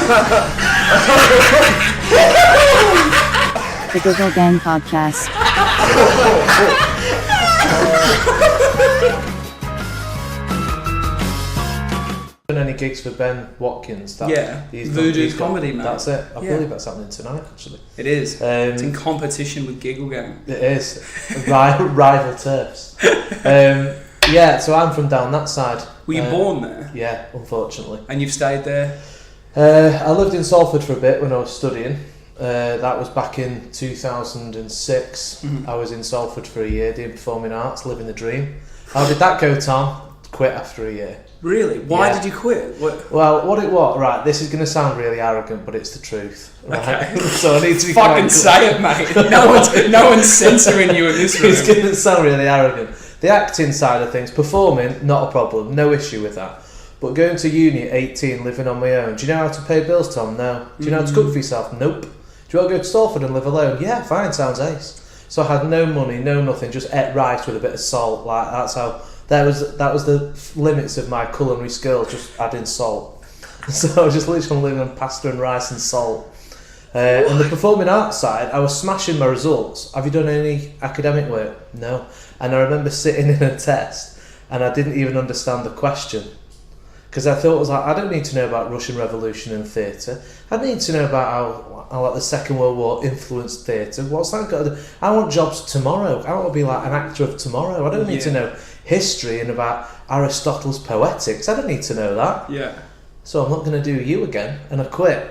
The Google Gang Podcast. Done any gigs for Ben Watkins? Voodoo comedy, man. That's it. I believe that's happening tonight, actually. It is. It's in competition with Giggle Gang. It is. Rival turfs. So I'm from down that side. Were you born there? Yeah, unfortunately. And you've stayed there? I lived in Salford for a bit when I was studying. That was back in 2006. Mm-hmm. I was in Salford for a year doing performing arts, living the dream. How did that go, Tom? Quit after a year. Really? Why did you quit? Well, what it was, right, this is going to sound really arrogant, but it's the truth. Right? Okay. So I need to be fucking say it, mate. No one's censoring you in this room. It's going to sound really arrogant. The acting side of things, performing, not a problem, no issue with that. But going to uni at 18, living on my own, do you know how to pay bills, Tom? No. Do you know how to cook for yourself? Nope. Do you want to go to Salford and live alone? Yeah, fine, sounds ace. So I had no money, no nothing, just ate rice with a bit of salt. Like that's how. That was the limits of my culinary skills, just adding salt. So I was just literally living on pasta and rice and salt. On the performing arts side, I was smashing my results. Have you done any academic work? No. And I remember sitting in a test and I didn't even understand the question. Because I thought, I don't need to know about Russian Revolution and theatre. I need to know about how like the Second World War influenced theatre. What's that got to do? I want jobs tomorrow. I want to be like an actor of tomorrow. I don't need to know history and about Aristotle's Poetics. I don't need to know that. Yeah. So I'm not going to do you again, and I quit.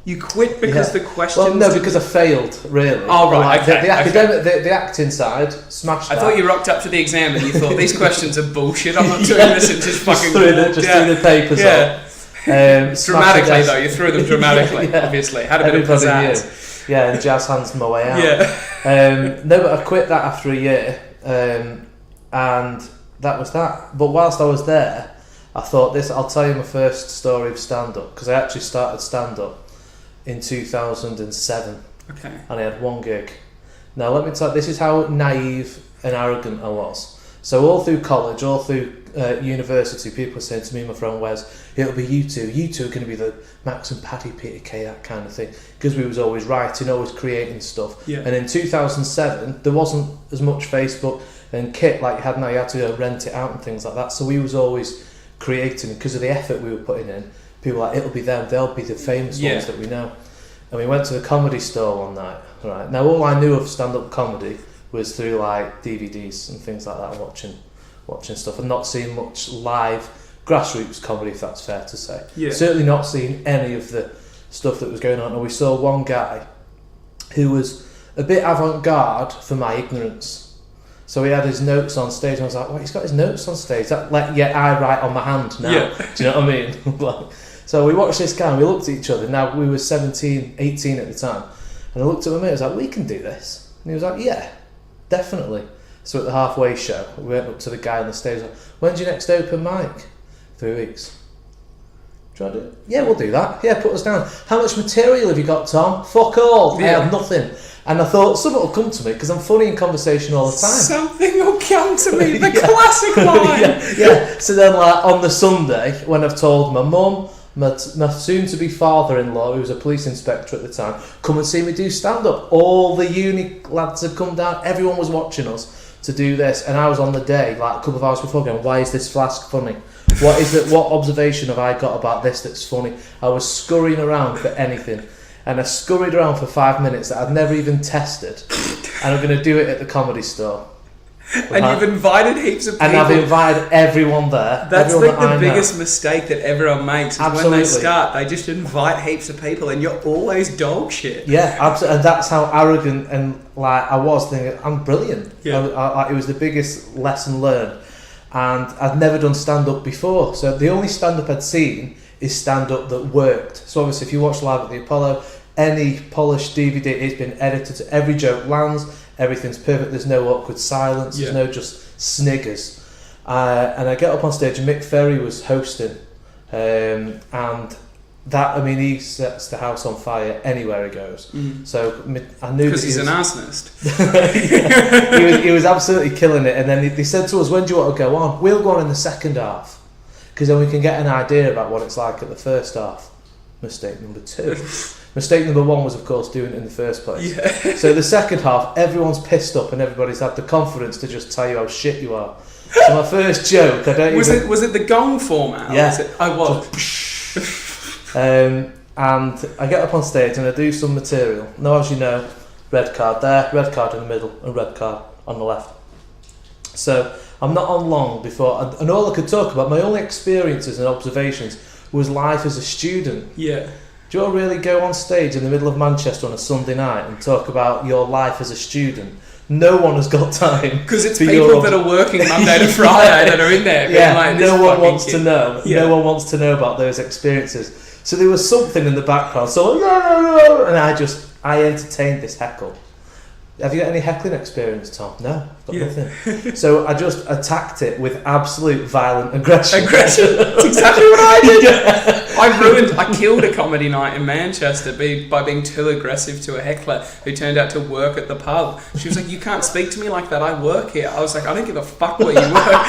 You quit because the questions... Well, no, because I failed, really. Oh, right, okay. The academic, the acting side, smashed that. I thought you rocked up to the exam and you thought, these questions are bullshit, I'm not doing this, and just fucking... threw the papers on. Dramatically, though, you threw them dramatically, obviously. Had a bit of pizzazz. Yeah, and jazz hands my way out. No, but I quit that after a year, and that was that. But whilst I was there, I thought I'll tell you my first story of stand-up, because I actually started stand-up in 2007. Okay. And I had one gig. Now let me tell you, this is how naive and arrogant I was. So all through college, all through university, people were saying to me and my friend Wes, it'll be you two are going to be the Max and Paddy, Peter Kay, that kind of thing, because we was always writing, always creating stuff. Yeah. And in 2007 there wasn't as much Facebook and kit like you had now. You had to go rent it out and things like that, so we was always creating because of the effort we were putting in. People were like, it'll be them, they'll be the famous ones that we know. And we went to the Comedy Store one night. Right now, all I knew of stand-up comedy was through like DVDs and things like that, watching stuff, and not seeing much live grassroots comedy, if that's fair to say. Yeah. Certainly not seeing any of the stuff that was going on. And we saw one guy who was a bit avant-garde for my ignorance. So he had his notes on stage, and I was like, well, he's got his notes on stage. I write on my hand now. Yeah. Do you know what I mean? So we watched this guy and we looked at each other. Now, we were 17, 18 at the time. And I looked at my mate, I was like, we can do this. And he was like, yeah, definitely. So at the halfway show, we went up to the guy on the stage, like, when's your next open mic? 3 weeks. Do you want to do it? Yeah, we'll do that. Yeah, put us down. How much material have you got, Tom? Fuck all. Yeah. I have nothing. And I thought, something will come to me, because I'm funny in conversation all the time. Something will come to me, the classic line. Yeah. So then, like, on the Sunday, when I've told my mum, my soon-to-be father-in-law, who was a police inspector at the time, come and see me do stand-up. All the uni lads had come down. Everyone was watching us to do this. And I was on the day, like a couple of hours before, going, why is this flask funny? What is it? What observation have I got about this that's funny? I was scurrying around for anything. And I scurried around for 5 minutes that I'd never even tested. And I'm going to do it at the Comedy Store. And you've invited heaps of people. And I've invited everyone there. That's everyone like that the biggest mistake that everyone makes. Is when they start, they just invite heaps of people and you're always dog shit. Yeah, absolutely. And that's how arrogant and like I was thinking, I'm brilliant. Yeah. It was the biggest lesson learned. And I'd never done stand-up before. So the only stand-up I'd seen is stand-up that worked. So obviously if you watch Live at the Apollo, any polished DVD, it's been edited so every joke lands, everything's perfect, there's no awkward silence, there's no just sniggers. And I get up on stage and Mick Ferry was hosting, and that, I mean, he sets the house on fire anywhere he goes. So I knew because he's an arsonist. he was absolutely killing it. And then they said to us, when do you want to go on? We'll go on in the second half, because then we can get an idea about what it's like at the first half. Mistake number 2. Mistake number 1 was, of course, doing it in the first place. Yeah. So the second half, everyone's pissed up and everybody's had the confidence to just tell you how shit you are. So my first joke, was it the gong format? Yeah. I was. And I get up on stage and I do some material. Now, as you know, red card there, red card in the middle, and red card on the left. So I'm not on long before, and all I could talk about, my only experiences and observations was life as a student. Yeah. Do you want to really go on stage in the middle of Manchester on a Sunday night and talk about your life as a student? No one has got time. Because it's people that are working Monday to Friday that are in there. Yeah, like, no one wants to know. Yeah. No one wants to know about those experiences. So there was something in the background. So, and I entertained this heckle. Have you got any heckling experience, Tom? No, got nothing. So I just attacked it with absolute violent aggression. That's exactly what I did. I killed a comedy night in Manchester by being too aggressive to a heckler who turned out to work at the pub. She was like, "You can't speak to me like that. I work here." I was like, "I don't give a fuck where you work."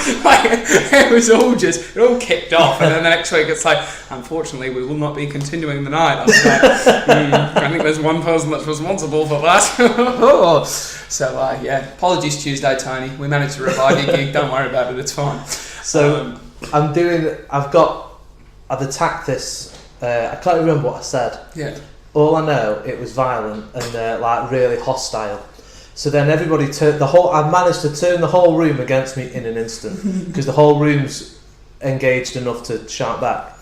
It all kicked off, and then the next week it's like, "Unfortunately, we will not be continuing the night." I was like, I think there's one person that's responsible for that. So apologies Tuesday, Tony. We managed to revive your gig. Don't worry about it. It's fine. So I've attacked this. I can't remember what I said. Yeah. All I know, it was violent and like really hostile. So then everybody I managed to turn the whole room against me in an instant because the whole room's engaged enough to shout back.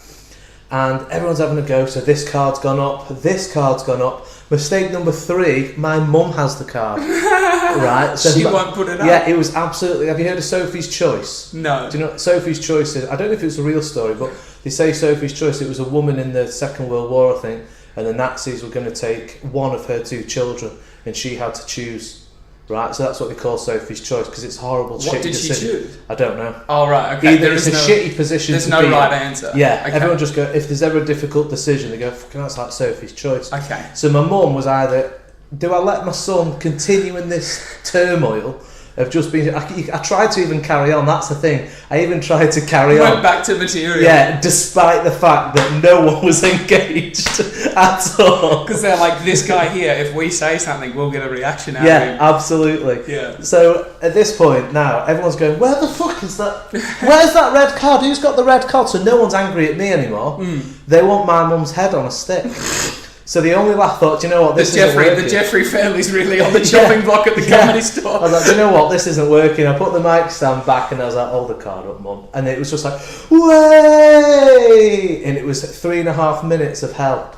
And everyone's having a go. So this card's gone up. This card's gone up. Mistake number 3, my mum has the card. Right? So she won't put it up. Yeah, it was absolutely... Have you heard of Sophie's Choice? No. Do you know what Sophie's Choice is? I don't know if it's a real story, but they say Sophie's Choice, it was a woman in the Second World War, I think, and the Nazis were going to take one of her 2 children, and she had to choose. Right? So that's what they call Sophie's Choice, because it's horrible. What did she choose? I don't know. Oh, right, okay. Either it's a shitty position there's to no be right in. answer. Yeah, okay. Everyone just go, if there's ever a difficult decision, they go, fucking that's like Sophie's Choice. Okay. So my mum was either, do I let my son continue in this turmoil of just being... I tried to even carry on, that's the thing. I even tried to carry on. Went back to material. Yeah, despite the fact that no one was engaged at all. Because they're like, this guy here, if we say something, we'll get a reaction out of him. Yeah, absolutely. Yeah. So at this point now, everyone's going, where the fuck is that? Where's that red card? Who's got the red card? So no one's angry at me anymore. They want my mum's head on a stick. So the only laugh thought, do you know what, this isn't working. The Jeffrey family's really on the chopping block at the comedy store. I was like, do you know what, this isn't working. I put the mic stand back and I was like, hold the card up, mum. And it was just like, way! And it was 3.5 minutes of hell.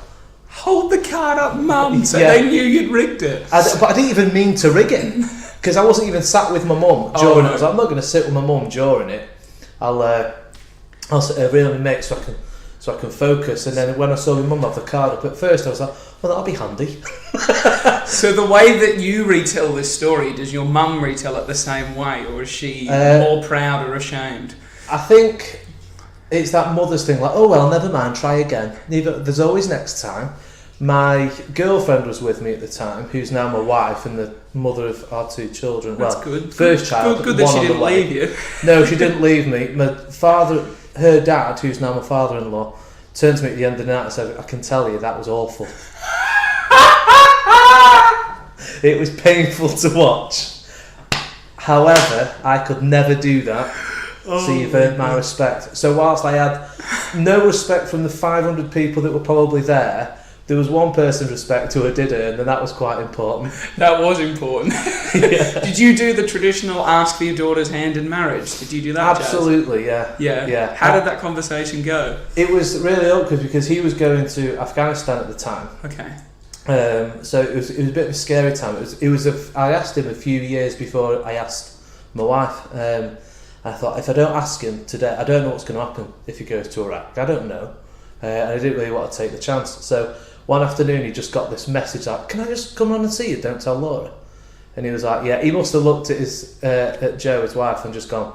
Hold the card up, mum. So they knew you'd rigged it. But I didn't even mean to rig it. Because I wasn't even sat with my mum during it. I was like, I'm not going to sit with my mum during it. I'll sit over here with my mate so I can focus. And then when I saw my mum have the card up, at first I was like, well, that'll be handy. So the way that you retell this story, does your mum retell it the same way, or is she more proud or ashamed? I think it's that mother's thing, like, oh well, never mind, try again. There's always next time. My girlfriend was with me at the time, who's now my wife and the mother of our 2 children. That's well, good. First child. Good that she didn't leave you. No, she didn't leave me. My father, her dad, who's now my father-in-law, turned to me at the end of the night and said, I can tell you that was awful. It was painful to watch. However, I could never do that. So you've earned my respect. So whilst I had no respect from the 500 people that were probably there was one person's respect who I did earn, and that was quite important. That was important. Yeah. Did you do the traditional ask for your daughter's hand in marriage? Did you do that? Absolutely, Jazz? Yeah. How did that conversation go? It was really awkward because he was going to Afghanistan at the time. Okay. So it was a bit of a scary time. I asked him a few years before I asked my wife. I thought, if I don't ask him today, I don't know what's going to happen if he goes to Iraq. I don't know. And I didn't really want to take the chance. So one afternoon he just got this message like, can I just come on and see you? Don't tell Laura. And he was like, yeah. He must have looked at at Jo, his wife, and just gone,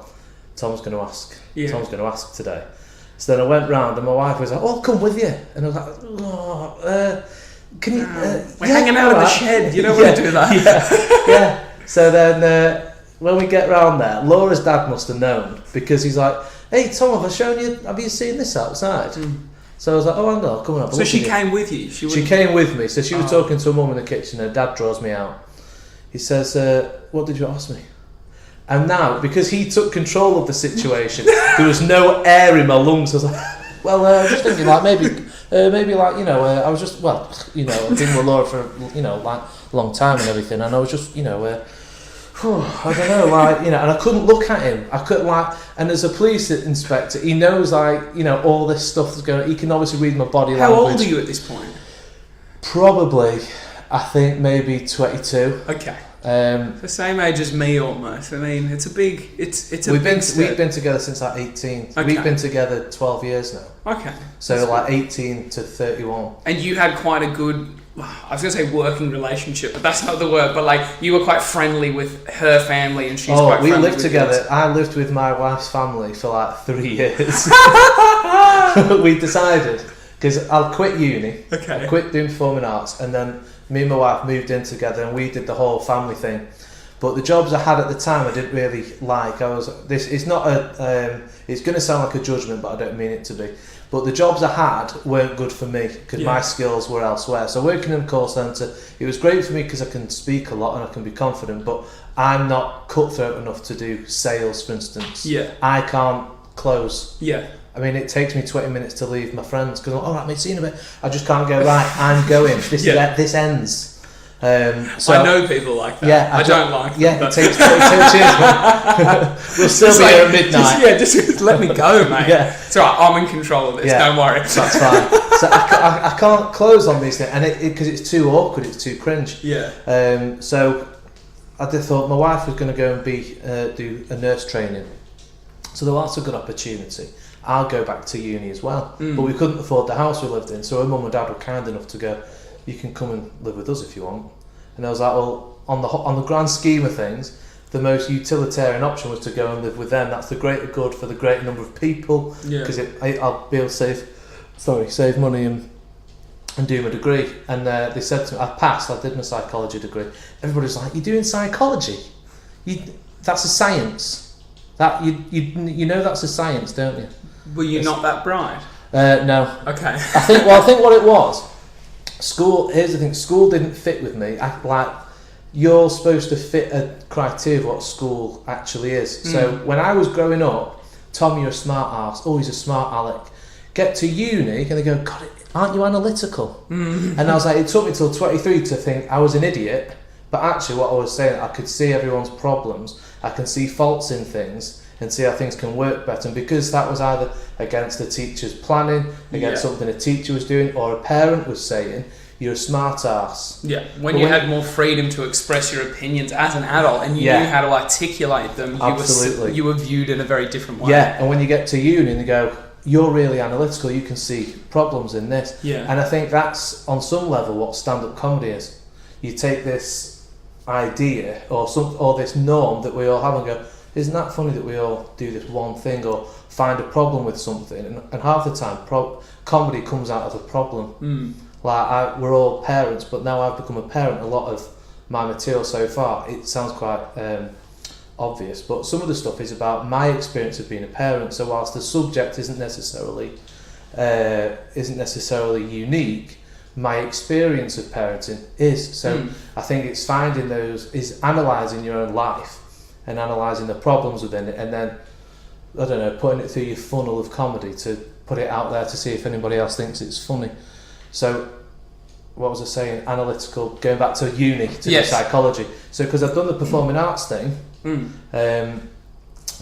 Tom's going to ask. Yeah. Tom's going to ask today. So then I went round and my wife was like, oh, I'll come with you. And I was like, can you... we're hanging out in the shed. You don't want to do that. Yeah. So then when we get round there, Laura's dad must have known, because he's like, hey, Tom, have you seen this outside? So I was like, oh, hang on, I'll come and have a So look she at you. came with you? She came with me. So she was talking to a mum in the kitchen. Her dad draws me out. He says, what did you ask me? And now, because he took control of the situation, there was no air in my lungs. I was like, well, I was just thinking, like, maybe like, you know, I was just, well, you know, I've been with Laura for, you know, like, a long time and everything, and I was just, you know, I don't know, like, you know, and I couldn't look at him. I couldn't, like, and as a police inspector, he knows, like, you know, all this stuff that's going on. He can obviously read my body language. How old are you at this point? Probably, I think maybe 22. Okay. The same age as me almost. I mean, it's a big we've been together since like 18. Okay. We've been together 12 years now. Okay. So that's like 18 to 31. And you had quite a good, I was going to say working relationship, but that's not the word, but like you were quite friendly with her family and she's quite friendly with we lived together. yours. I lived with my wife's family for like 3 years. We decided, because I'll quit uni, Okay. I quit doing performing arts, and then me and my wife moved in together and we did the whole family thing. But the jobs I had at the time I didn't really like. It's not a it's going to sound like a judgment, but I don't mean it to be. But the jobs I had weren't good for me because my skills were elsewhere. So working in a call centre, it was great for me because I can speak a lot and I can be confident, but I'm not cutthroat enough to do sales, for instance. Yeah. I can't close. Yeah. I mean, it takes me 20 minutes to leave my friends because, all right, mate, see you in a bit. I just can't go, right, I'm going. This ends. So I know people like that. Yeah, I don't like them. Yeah, it takes cheers. We'll still be here at midnight. Just let me go, mate. Yeah. It's alright, I'm in control of this, don't worry. That's fine. So I can't close on these things, and because it's too awkward, it's too cringe. Yeah. So I just thought my wife was going to go and do a nurse training. So there was a good opportunity. I'll go back to uni as well. But we couldn't afford the house we lived in, so her mum and dad were kind enough to go, you can come and live with us if you want. And I was like, well, on the grand scheme of things, the most utilitarian option was to go and live with them. That's the greater good for the greater number of people, because I'll be able to save money and do my degree. And they said to me, I did my psychology degree. Everybody's like, you're doing psychology? That's a science. That you know that's a science, don't you? Were you not that bright? No. Okay. I think what it was, school. Here's the thing: school didn't fit with me. You're supposed to fit a criteria of what school actually is. So when I was growing up, Tom, you're a smart ass. Oh, he's a smart Alec. Get to uni and they go, God, aren't you analytical? And I was like, it took me till 23 to think I was an idiot. But actually, what I was saying, I could see everyone's problems. I can see faults in things and see how things can work better. And because that was either against the teacher's planning, against something a teacher was doing, or a parent was saying, you're a smart ass. Yeah, when you had more freedom to express your opinions as an adult and you knew how to articulate them, you were viewed in a very different way. Yeah, and when you get to uni and you go, you're really analytical, you can see problems in this. Yeah. And I think that's, on some level, what stand-up comedy is. You take this idea or this norm that we all have and go, isn't that funny that we all do this one thing or find a problem with something? And half the time, comedy comes out of a problem. Like, we're all parents, but now I've become a parent. A lot of my material so far, it sounds quite obvious, but some of the stuff is about my experience of being a parent. So whilst the subject isn't necessarily unique, my experience of parenting is. So I think it's finding those, is analysing your own life and analysing the problems within it, and then, I don't know, putting it through your funnel of comedy to put it out there to see if anybody else thinks it's funny. So, what was I saying? Analytical, going back to uni, to do psychology. So, because I've done the performing arts thing,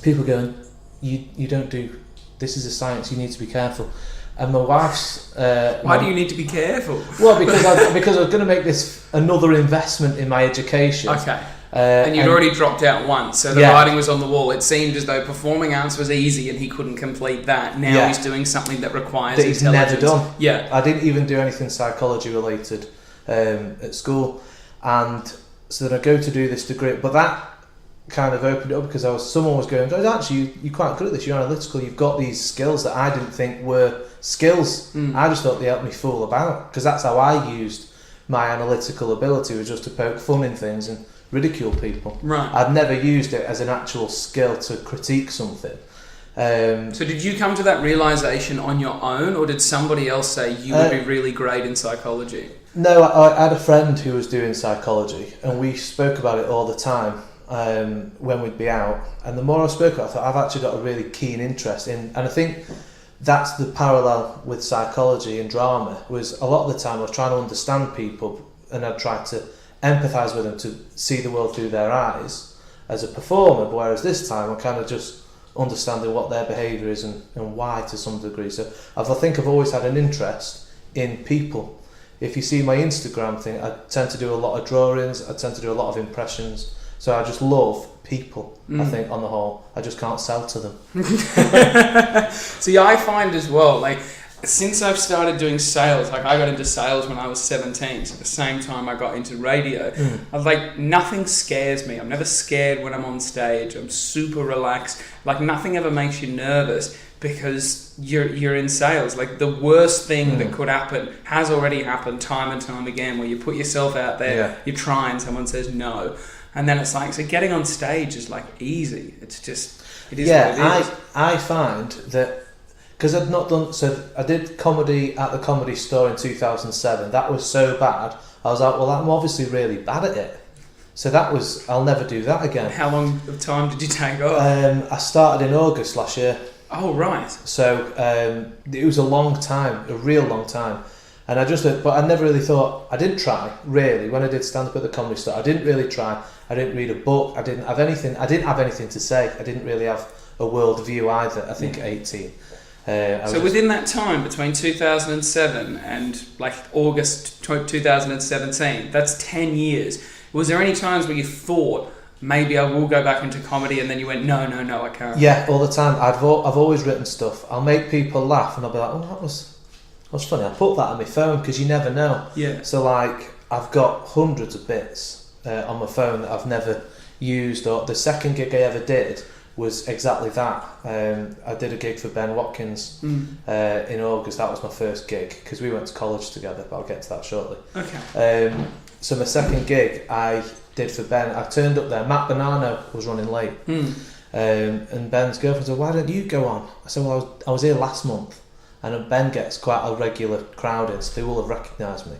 people going, you don't do, this is a science, you need to be careful. And my wife's... Why do you need to be careful? Well, because I was going to make this another investment in my education. Okay. And you'd already dropped out once, so the writing was on the wall. It seemed as though performing arts was easy and he couldn't complete that. Now he's doing something that requires that he's intelligence. Never done. Yeah. I didn't even do anything psychology related at school. And so then I go to do this degree, but that kind of opened it up because someone was going, actually, you're quite good at this, you're analytical, you've got these skills that I didn't think were skills. I just thought they helped me fool about, because that's how I used my analytical ability, was just to poke fun in things and ridicule people. Right. I'd never used it as an actual skill to critique something. So did you come to that realization on your own, or did somebody else say you would be really great in psychology? No, I had a friend who was doing psychology, and we spoke about it all the time when we'd be out. And the more I spoke about it, I thought I've actually got a really keen interest in, and I think that's the parallel with psychology and drama, was a lot of the time I was trying to understand people, and I'd try to empathise with them to see the world through their eyes as a performer, whereas this time I'm kind of just understanding what their behaviour is and why to some degree. So I think I've always had an interest in people. If you see my Instagram thing, I tend to do a lot of drawings, I tend to do a lot of impressions, so I just love people. I think on the whole, I just can't sell to them. See, I find as well, like, since I've started doing sales, like I got into sales when I was 17, so at the same time I got into radio, I was like, nothing scares me. I'm never scared when I'm on stage. I'm super relaxed. Like, nothing ever makes you nervous because you're in sales. Like, the worst thing that could happen has already happened time and time again, where you put yourself out there, you try and someone says no. And then it's like, so getting on stage is like easy. It's just, it is what it is. I find that, because I'd not done, so I did comedy at the Comedy Store in 2007. That was so bad. I was like, well, I'm obviously really bad at it. So that was, I'll never do that again. How long of time did you take off? I started in August last year. Oh, right. So it was a long time, a real long time. And I just, but I never really thought, I didn't try, really. When I did stand up at the Comedy Store, I didn't really try. I didn't read a book. I didn't have anything to say. I didn't really have a world view either, I think, at 18. So within that time, between 2007 and like August 2017, that's 10 years. Was there any times where you thought, maybe I will go back into comedy, and then you went, no, I can't? Yeah, all the time. I've always written stuff. I'll make people laugh, and I'll be like, oh, that was funny. I'll put that on my phone, because you never know. Yeah. So like, I've got hundreds of bits on my phone that I've never used. Or the second gig I ever did was exactly that. I did a gig for Ben Watkins in August. That was my first gig, because we went to college together, but I'll get to that shortly. Okay. So my second gig I did for Ben, I turned up there, Matt Bonanno was running late, and Ben's girlfriend said, why don't you go on? I said, well, I was here last month, and Ben gets quite a regular crowd in, so they will have recognised me.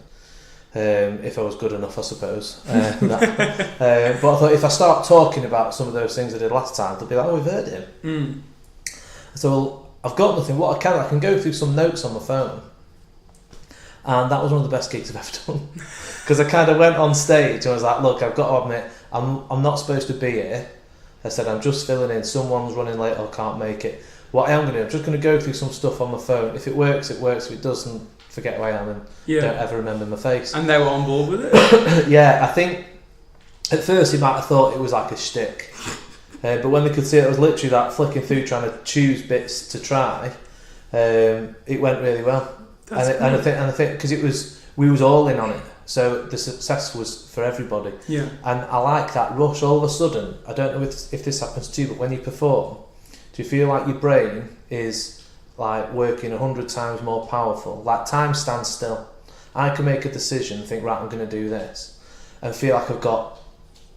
If I was good enough, I suppose. But I thought, if I start talking about some of those things I did last time, they'll be like, oh, we've heard him. So, well, I've got nothing. What I can go through some notes on my phone. And that was one of the best gigs I've ever done. Because I kind of went on stage and I was like, look, I've got to admit, I'm not supposed to be here. I said, I'm just filling in. Someone's running late or can't make it. What I am going to do, I'm just going to go through some stuff on my phone. If it works, it works. If it doesn't, forget who I am and don't ever remember my face. And they were on board with it? Yeah, I think at first he might have thought it was like a shtick. But when they could see it was literally that flicking through trying to choose bits to try, it went really well. And I think because we was all in on it, so the success was for everybody. Yeah. And I like that rush. All of a sudden, I don't know if this happens to you, but when you perform, do you feel like your brain is like working 100 times more powerful? Like, time stands still. I can make a decision and think, right, I'm going to do this, and feel like I've got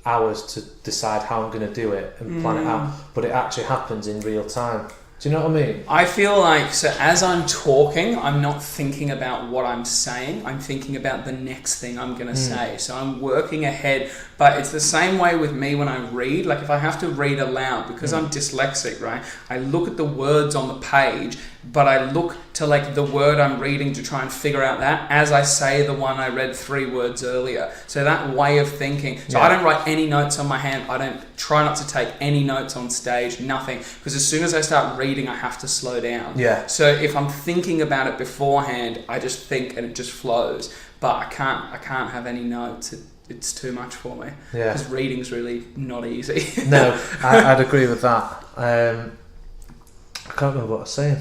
hours to decide how I'm going to do it and plan it out, but it actually happens in real time. Do you know what I mean? I feel like, so as I'm talking, I'm not thinking about what I'm saying, I'm thinking about the next thing I'm going to say. So I'm working ahead, but it's the same way with me when I read. Like, if I have to read aloud, because I'm dyslexic, right? I look at the words on the page, but I look to like the word I'm reading to try and figure out that as I say the one I read 3 words earlier. So that way of thinking. So I don't write any notes on my hand. I don't try not to take any notes on stage, nothing. Because as soon as I start reading, I have to slow down. Yeah. So if I'm thinking about it beforehand, I just think and it just flows. But I can't have any notes. It's too much for me. Yeah. Because reading's really not easy. No, I'd agree with that. I can't remember what I was saying.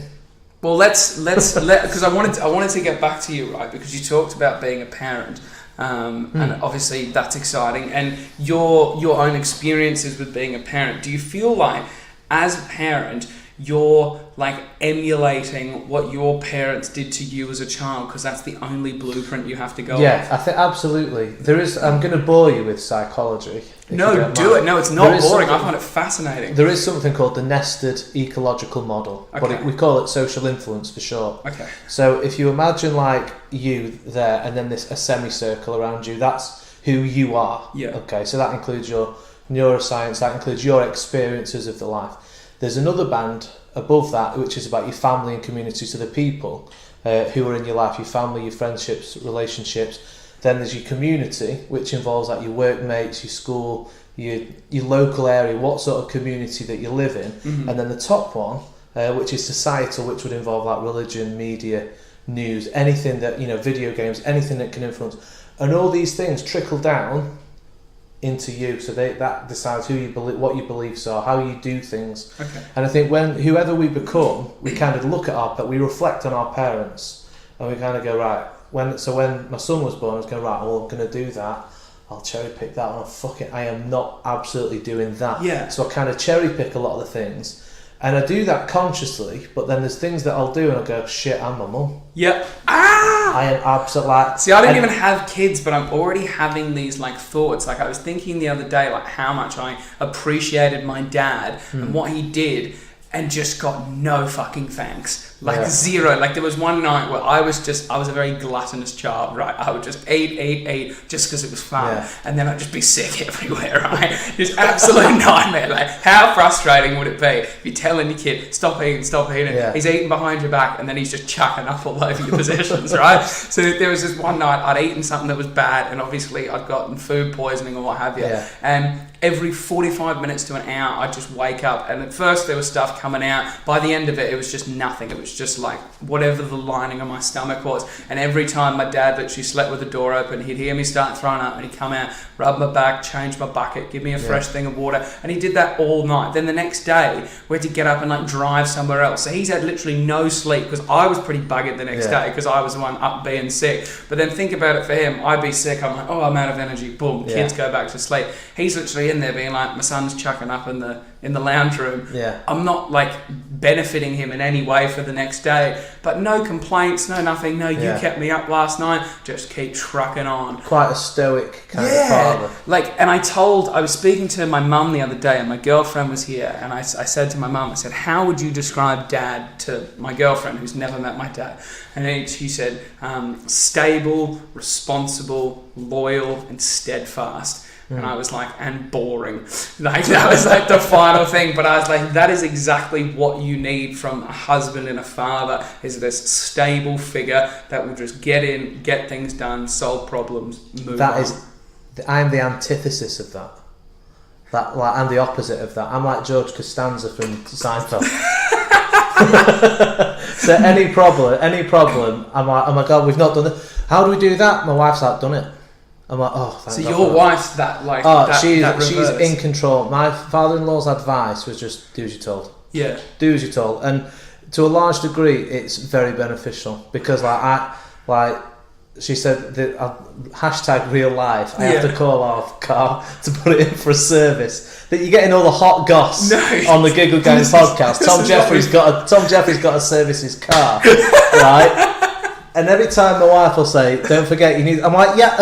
Well, let's because I wanted to get back to you, right? Because you talked about being a parent, and obviously that's exciting, and your own experiences with being a parent. Do you feel like, as a parent, you're like emulating what your parents did to you as a child, because that's the only blueprint you have to go Yeah, off. I think absolutely. There is. I'm going to bore you with psychology. No, do it. No, it's not boring. I find it fascinating. There is something called the nested ecological model, Okay. but we call it social influence for short. Okay. So if you imagine like you there, and then a semicircle around you, that's who you are. Yeah. Okay, so that includes your neuroscience, that includes your experiences of the life. There's another band above that, which is about your family and community, so the people who are in your life, your family, your friendships, relationships. Then there's your community, which involves like your workmates, your school, your local area, what sort of community that you live in. Mm-hmm. And then the top one, which is societal, which would involve like religion, media, news, anything that, video games, anything that can influence. And all these things trickle down into you, so that decides who you believe, what your beliefs are, how you do things. Okay. And I think when whoever we become, we kind of look at we reflect on our parents, and we kind of go, right. When my son was born, I was going, right, well, I'm going to do that. I'll cherry pick that one. I am not absolutely doing that. Yeah. So I kind of cherry pick a lot of the things, and I do that consciously. But then there's things that I'll do, and I'll go, shit, I'm my mum. Yep. Ah! I am absolutely like. See, I didn't even have kids, but I'm already having these like thoughts. Like I was thinking the other day, like how much I appreciated my dad and what he did, and just got no fucking thanks. Like zero. Like there was one night where I was a very gluttonous child, right? I would just eat just because it was fun. Yeah. And then I'd just be sick everywhere, right? Just absolute nightmare. Like how frustrating would it be if you're telling your kid, stop eating. Yeah. He's eating behind your back and then he's just chucking up all over your possessions, right? So there was this one night I'd eaten something that was bad, and obviously I'd gotten food poisoning or what have you. Yeah. And every 45 minutes to an hour, I'd just wake up, and at first there was stuff coming out. By the end of it, it was just nothing. It was just like whatever the lining of my stomach was. And every time my dad literally slept with the door open, he'd hear me start throwing up, and he'd come out, rub my back, change my bucket, give me a fresh thing of water. And he did that all night. Then the next day, we had to get up and like drive somewhere else. So he's had literally no sleep, because I was pretty buggered the next day, because I was the one up being sick. But then think about it for him. I'd be sick. I'm like, oh, I'm out of energy. Boom, kids go back to sleep. He's literally in there being like, my son's chucking up in the lounge room. Yeah. I'm not like benefiting him in any way for the next day, but no complaints, no nothing. No, you kept me up last night. Just keep trucking on. Quite a stoic kind of father. Like, and I was speaking to my mum the other day, and my girlfriend was here, and I said to my mum, I said, how would you describe dad to my girlfriend who's never met my dad? And she said, stable, responsible, loyal, and steadfast. And I was like, and boring. Like that was like the final thing. But I was like, that is exactly what you need from a husband and a father, is this stable figure that will just get in, get things done, solve problems, move on. I'm the antithesis of that. I'm the opposite of that. I'm like George Costanza from Seinfeld. So any problem, I'm like, oh my God, we've not done it. How do we do that? My wife's like, done it. I'm like, oh, thank God. So your wife's that like, she's in control. My father-in-law's advice was just do as you're told. Yeah. Do as you're told. And to a large degree, it's very beneficial, because she said that hashtag real life. I have to call our car to put it in for a service. That you're getting all the hot goss on the Giggle Gang podcast. Tom Jeffery's got to service his car, right? And every time my wife will say, "Don't forget, you need," I'm like, "Yeah,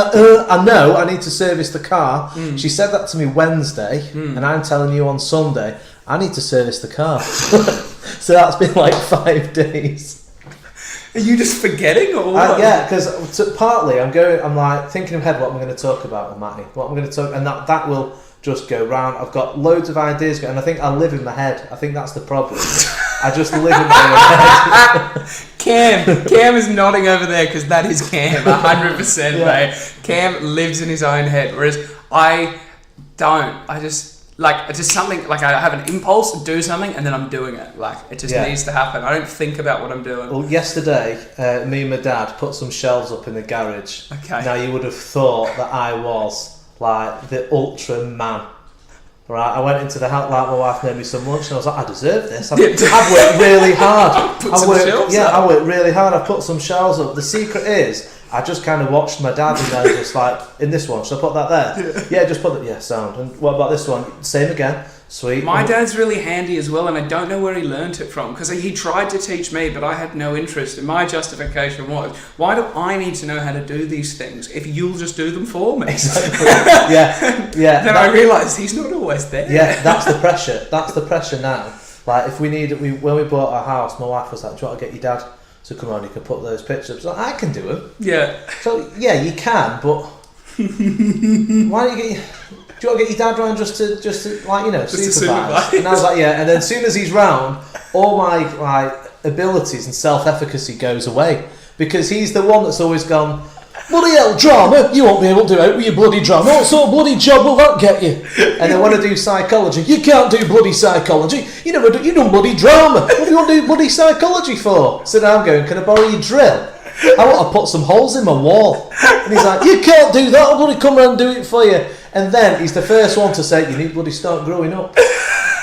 I know. I need to service the car." She said that to me Wednesday, and I'm telling you on Sunday, I need to service the car. So that's been like 5 days. Are you just forgetting, or what? Yeah, because partly I'm like thinking ahead what I'm going to talk about with Matty, what I'm going to talk, and that will just go round. I've got loads of ideas, and I think I live in my head. I think that's the problem. I just live in my head. Cam is nodding over there, because that is Cam, 100%, mate. Cam lives in his own head, whereas I don't. It's just something, like I have an impulse to do something, and then I'm doing it. Like, it just needs to happen. I don't think about what I'm doing. Well, yesterday, me and my dad put some shelves up in the garage. Okay. Now, you would have thought that I was, like, the ultra man. Right, I went into the house, like my wife made me some lunch, and I was like, I deserve this. I've worked really hard. I worked really hard. I put some shelves up. The secret is, I just kind of watched my dad, and then just like, in this one, should I put that there? Yeah, just put that. Yeah, sound. And what about this one? Same again. Sweet. My dad's really handy as well, and I don't know where he learnt it from, because he tried to teach me, but I had no interest. And my justification was, why do I need to know how to do these things if you'll just do them for me? Exactly. Yeah. Then I realised he's not always there. Yeah, that's the pressure. That's the pressure now. Like, if when we bought our house, my wife was like, do you want to get your dad to come on? You can put those pictures up. So I can do them. Yeah. So, yeah, you can, but why don't you get do you want to get your dad round just to like, you know, supervise? And I was like, yeah. And then as soon as he's round, all my like abilities and self-efficacy goes away, because he's the one that's always gone, bloody hell, drama, you won't be able to do it with your bloody drama, what sort of bloody job will that get you? And then when I do psychology, you can't do bloody psychology, you done bloody drama, what do you want to do bloody psychology for? So now I'm going, can I borrow your drill? I want to put some holes in my wall. And he's like, you can't do that, I'll bloody come round and do it for you. And then he's the first one to say, you need bloody start growing up.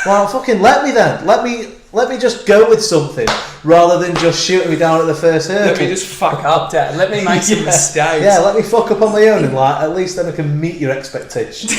Well, fucking let me then. Let me just go with something, rather than just shooting me down at the first hurdle. Let me just fuck up, Dad. Let me make some mistakes. Yeah, let me fuck up on my own, and like, at least then I can meet your expectations.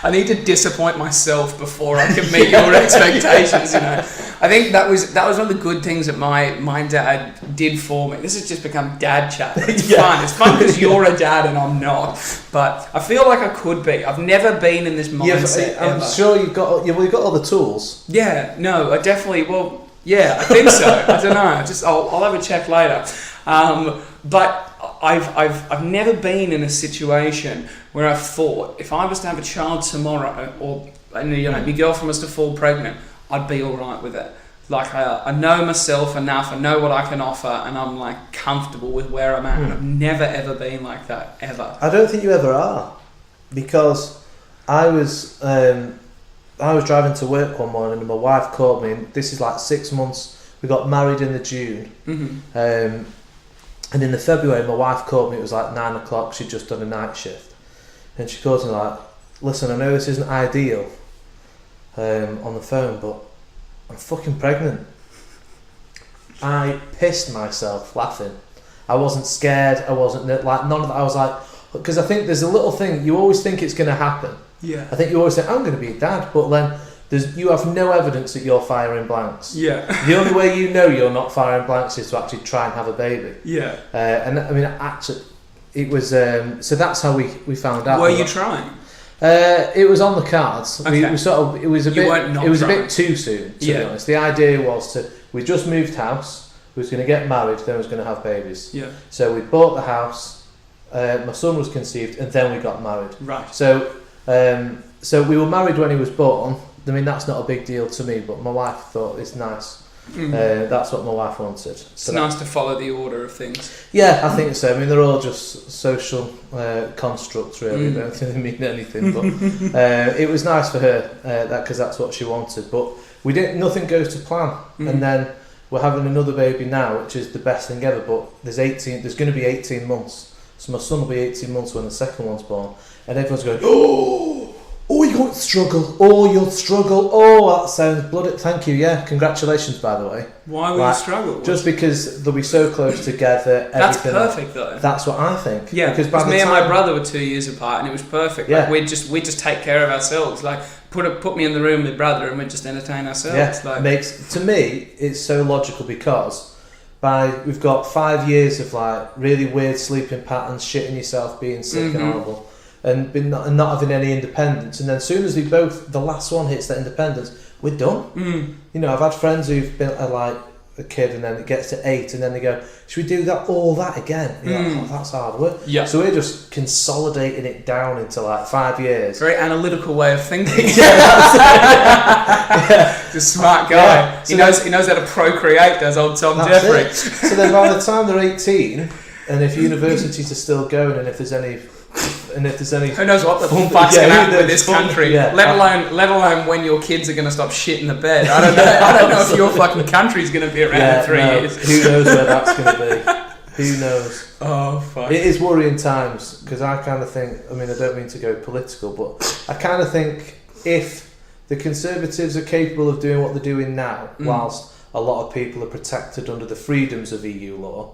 I need to disappoint myself before I can meet your expectations, you know. I think that was one of the good things that my dad did for me. This has just become dad chat. It's fun. It's fun because you're a dad and I'm not. But I feel like I could be. I've never been in this mindset I'm ever. sure you've got all the tools. Yeah, no, I definitely, well, yeah, I think so. I don't know. I'll have a check later. But I've never been in a situation where I've thought, if I was to have a child tomorrow, or you know, my girlfriend was to fall pregnant, I'd be all right with it. Like, I know myself enough, I know what I can offer, and I'm like comfortable with where I'm at. I've never ever been like that, ever. I don't think you ever are, because I was driving to work one morning and my wife called me, and this is like 6 months. We got married in the June. And in the February, my wife called me, it was like 9 o'clock, she'd just done a night shift. And she calls me like, listen, I know this isn't ideal on the phone, but I'm fucking pregnant. I pissed myself laughing. I wasn't scared, I wasn't, like, none of that. I was like, because I think there's a little thing, you always think it's going to happen. Yeah. I think you always think, I'm going to be a dad, but then you have no evidence that you're firing blanks. Yeah. The only way you know you're not firing blanks is to actually try and have a baby. Yeah. And I mean, actually, it was. So that's how we found out. Were you trying? It was on the cards. Okay. We sort of. It was a bit. It was trying. a bit too soon, to be honest. The idea was we just moved house. We was going to get married. Then we was going to have babies. Yeah. So we bought the house. My son was conceived, and then we got married. Right. So we were married when he was born. I mean, that's not a big deal to me, but my wife thought it's nice. That's what my wife wanted. So it's nice to follow the order of things. Yeah, I think so. I mean, they're all just social constructs, really. I don't think they mean anything. But it was nice for her because that's what she wanted. But we didn't. Nothing goes to plan, and then we're having another baby now, which is the best thing ever. But there's going to be 18 months. So my son will be 18 months when the second one's born, and everyone's going, oh, you're going to struggle. Oh, you'll struggle. Oh, that sounds bloody. Thank you. Yeah, congratulations, by the way. Why will you struggle? Just because they'll be so close together. That's perfect, though. That's what I think. Yeah, because me and my brother were 2 years apart, and it was perfect. Yeah. Like, we just take care of ourselves. Like, put me in the room with brother, and we just entertain ourselves. Yeah, like, to me, it's so logical because we've got 5 years of like really weird sleeping patterns, shitting yourself, being sick and horrible. And not having any independence, and then as soon as the last one hits that independence, we're done. You know, I've had friends who've been like a kid, and then it gets to 8, and then they go, "Should we do all that again?" You're like, "Oh, that's hard work." Yeah. So we're just consolidating it down into like 5 years. Very analytical way of thinking. Yeah. He's a smart guy. Yeah. So he knows how to procreate. Does old Tom Jeffery? So then by the time they're 18, and if universities are still going, and if there's any. Who knows what the fuck's going to happen with this country? Yeah. Let alone when your kids are going to stop shitting the bed. I don't know if your fucking country's going to be around in 3 years. Who knows where that's going to be? Who knows? Oh fuck! It is worrying times, because I kind of think. I mean, I don't mean to go political, but I kind of think if the Conservatives are capable of doing what they're doing now, whilst a lot of people are protected under the freedoms of EU law,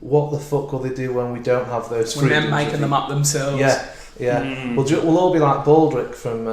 what the fuck will they do when we don't have those freedoms? When they're making them up themselves. Yeah. We'll all be like Baldrick from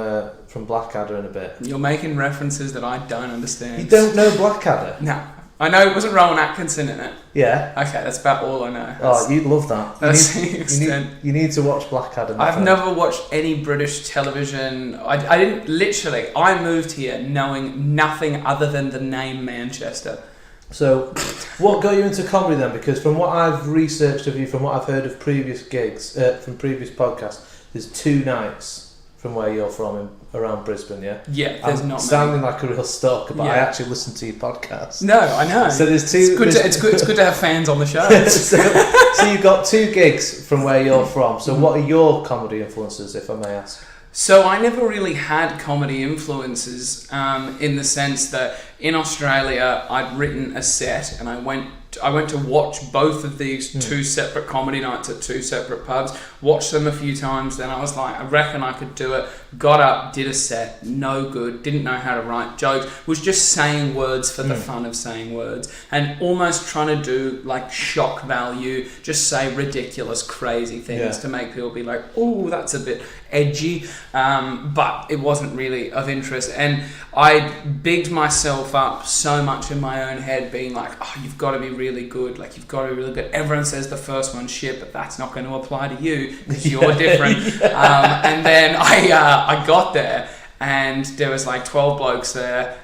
from Blackadder in a bit. You're making references that I don't understand. You don't know Blackadder? No. I know it wasn't Rowan Atkinson in it. Yeah. Okay, that's about all I know. Oh, you'd love that. That's the extent. You need to watch Blackadder. I've never watched any British television. I didn't, literally, I moved here knowing nothing other than the name Manchester. So, what got you into comedy then? Because from what I've researched of you, from what I've heard of previous gigs, from previous podcasts, there's 2 nights from where you're from around Brisbane, yeah? Yeah, there's not sounding many. like a real stalker, but Yeah. I actually listen to your podcast. No, I know. So there's 2... It's good to have fans on the show. so you've got 2 gigs from where you're from. So what are your comedy influences, if I may ask? So I never really had comedy influences in the sense that in Australia I'd written a set and I went to watch both of these 2 separate comedy nights at 2 separate pubs, watched them a few times, then I was like, I reckon I could do it. Got up, did a set, no good, didn't know how to write jokes, was just saying words for the fun of saying words, and almost trying to do like shock value, just say ridiculous, crazy things to make people be like, oh, that's a bit edgy, but it wasn't really of interest. And I bigged myself up so much in my own head, being like, oh, you've got to be really good, like you've got to be really good. Everyone says the first one's shit, but that's not going to apply to you because you're different. And then I got there and there was like 12 blokes there.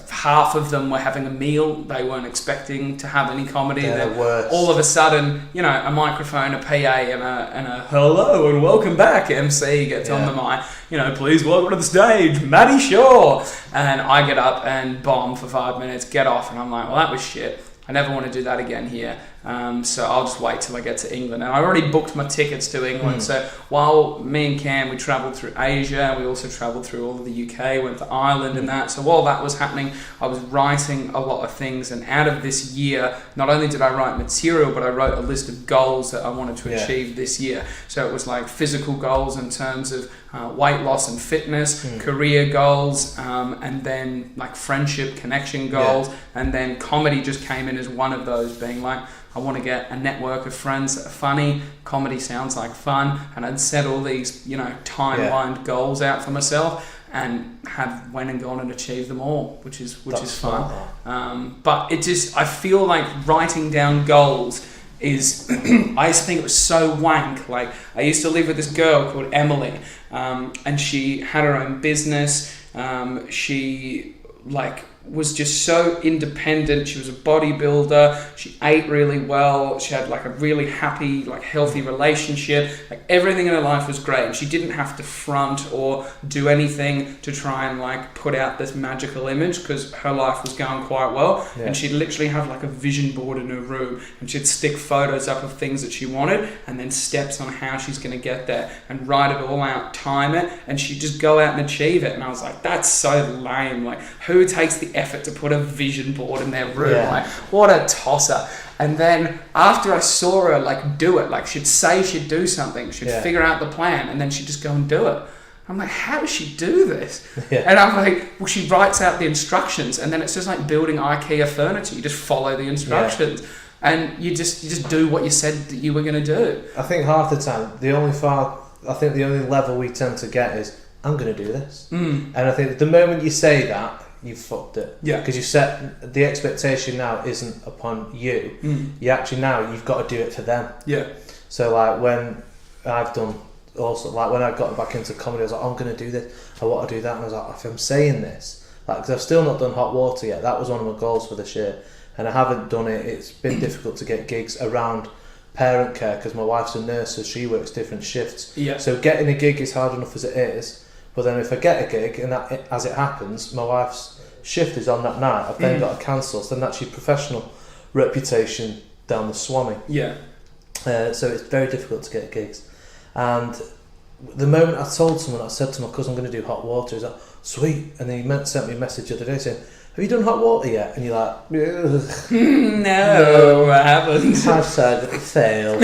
Half of them were having a meal. They weren't expecting to have any comedy. Then all of a sudden, you know, a microphone, a PA, and a hello and welcome back MC gets on the mic. You know, please welcome to the stage, Matty Shaw. And I get up and bomb for 5 minutes, get off, and I'm like, well, that was shit. I never want to do that again here. So I'll just wait till I get to England. And I already booked my tickets to England. So while me and Cam, we travelled through Asia, we also travelled through all of the UK, went to Ireland and that. So while that was happening, I was writing a lot of things. And out of this year, not only did I write material, but I wrote a list of goals that I wanted to achieve this year. So it was like physical goals in terms of weight loss and fitness, career goals, and then like friendship, connection goals. And then comedy just came in as one of those, being like, I want to get a network of friends that are funny. Comedy sounds like fun. And I'd set all these, you know, timelined goals out for myself and have went and gone and achieved them all, which is fun. But it just, I feel like writing down goals is, I used to think it was so wank. Like, I used to live with this girl called Emily, and she had her own business. She, like, was just so independent. She was a bodybuilder. She ate really well. She had like a really happy, like healthy relationship. Like everything in her life was great. And she didn't have to front or do anything to try and like put out this magical image because her life was going quite well. And she'd literally have like a vision board in her room and she'd stick photos up of things that she wanted and then steps on how she's going to get there and write it all out, time it, and she'd just go out and achieve it. And I was like, that's so lame. Like, who takes the effort to put a vision board in their room? Like, what a tosser. And then after I saw her like do it, like she'd say she'd do something, she'd figure out the plan, and then she'd just go and do it. I'm like, how does she do this? And I'm like, well, she writes out the instructions, and then it's just like building IKEA furniture. You just follow the instructions, and you just do what you said that you were going to do. I think half the time, the only level we tend to get is, I'm going to do this. And I think the moment you say that, you've fucked it. Because you set the expectation now isn't upon you. You actually now you've got to do it for them. So like when I've done also, like when I got back into comedy, I was like, I'm going to do this, I want to do that, and I was like, if I'm saying this, like, because I've still not done Hot Water yet. That was one of my goals for this year, and I haven't done it. It's been difficult to get gigs around parent care because my wife's a nurse, so she works different shifts. So getting a gig is hard enough as it is. But then if I get a gig, and that, as it happens, my wife's shift is on that night, I've then got to cancel. So then that's your professional reputation down the swami. So it's very difficult to get gigs. And the moment I told someone, I said to my cousin, I'm going to do Hot Water, he's like, sweet. And then he sent me a message the other day saying, have you done Hot Water yet? And you're like, no, I haven't. Hashtag fail.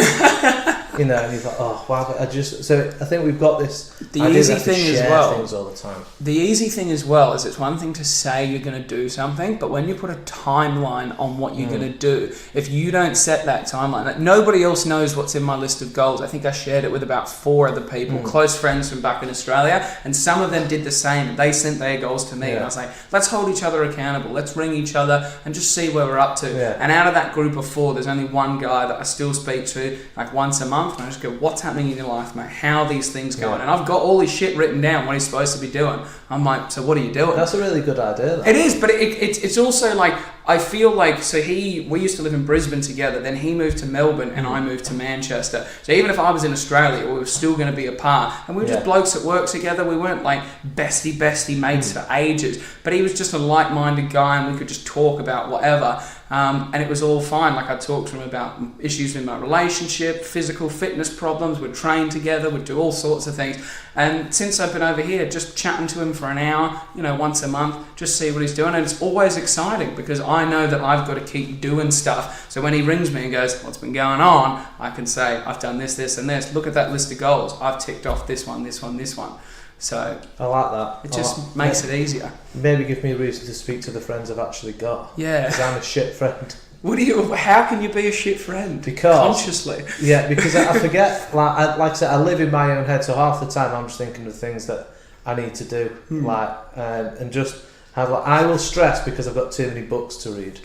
you know, and you thought, oh, wow, I think we've got this. The idea easy that we thing as share well. things all the time. The easy thing as well is it's one thing to say you're going to do something, but when you put a timeline on what you're going to do, if you don't set that timeline, like nobody else knows what's in my list of goals. I think I shared it with about 4 other people, close friends from back in Australia, and some of them did the same. They sent their goals to me, and I was like, let's hold each other accountable. Let's ring each other and just see where we're up to. Yeah. And out of that group of 4, there's only one guy that I still speak to like once a month, and I just go, what's happening in your life, mate? How are these things going? And I've got all his shit written down, what he's supposed to be doing. I'm like, so what are you doing? That's a really good idea, though. It is, but it's also like, I feel like, we used to live in Brisbane together, then he moved to Melbourne and I moved to Manchester. So even if I was in Australia, we were still going to be apart. And we were just blokes at work together. We weren't like bestie mates for ages. But he was just a like-minded guy and we could just talk about whatever. And it was all fine. Like I talked to him about issues in my relationship, physical fitness problems. We'd train together. We'd do all sorts of things. And since I've been over here, just chatting to him for an hour, once a month, just see what he's doing. And it's always exciting because I know that I've got to keep doing stuff. So when he rings me and goes, what's been going on? I can say, I've done this, this, and this. Look at that list of goals. I've ticked off this one, this one, this one. So I like that. It just makes it easier. Maybe give me a reason to speak to the friends I've actually got. Yeah. Because I'm a shit friend. How can you be a shit friend? Because consciously. Yeah, because I forget. Like I said, I live in my own head, so half the time I'm just thinking of things that I need to do, and just have. I will stress because I've got too many books to read.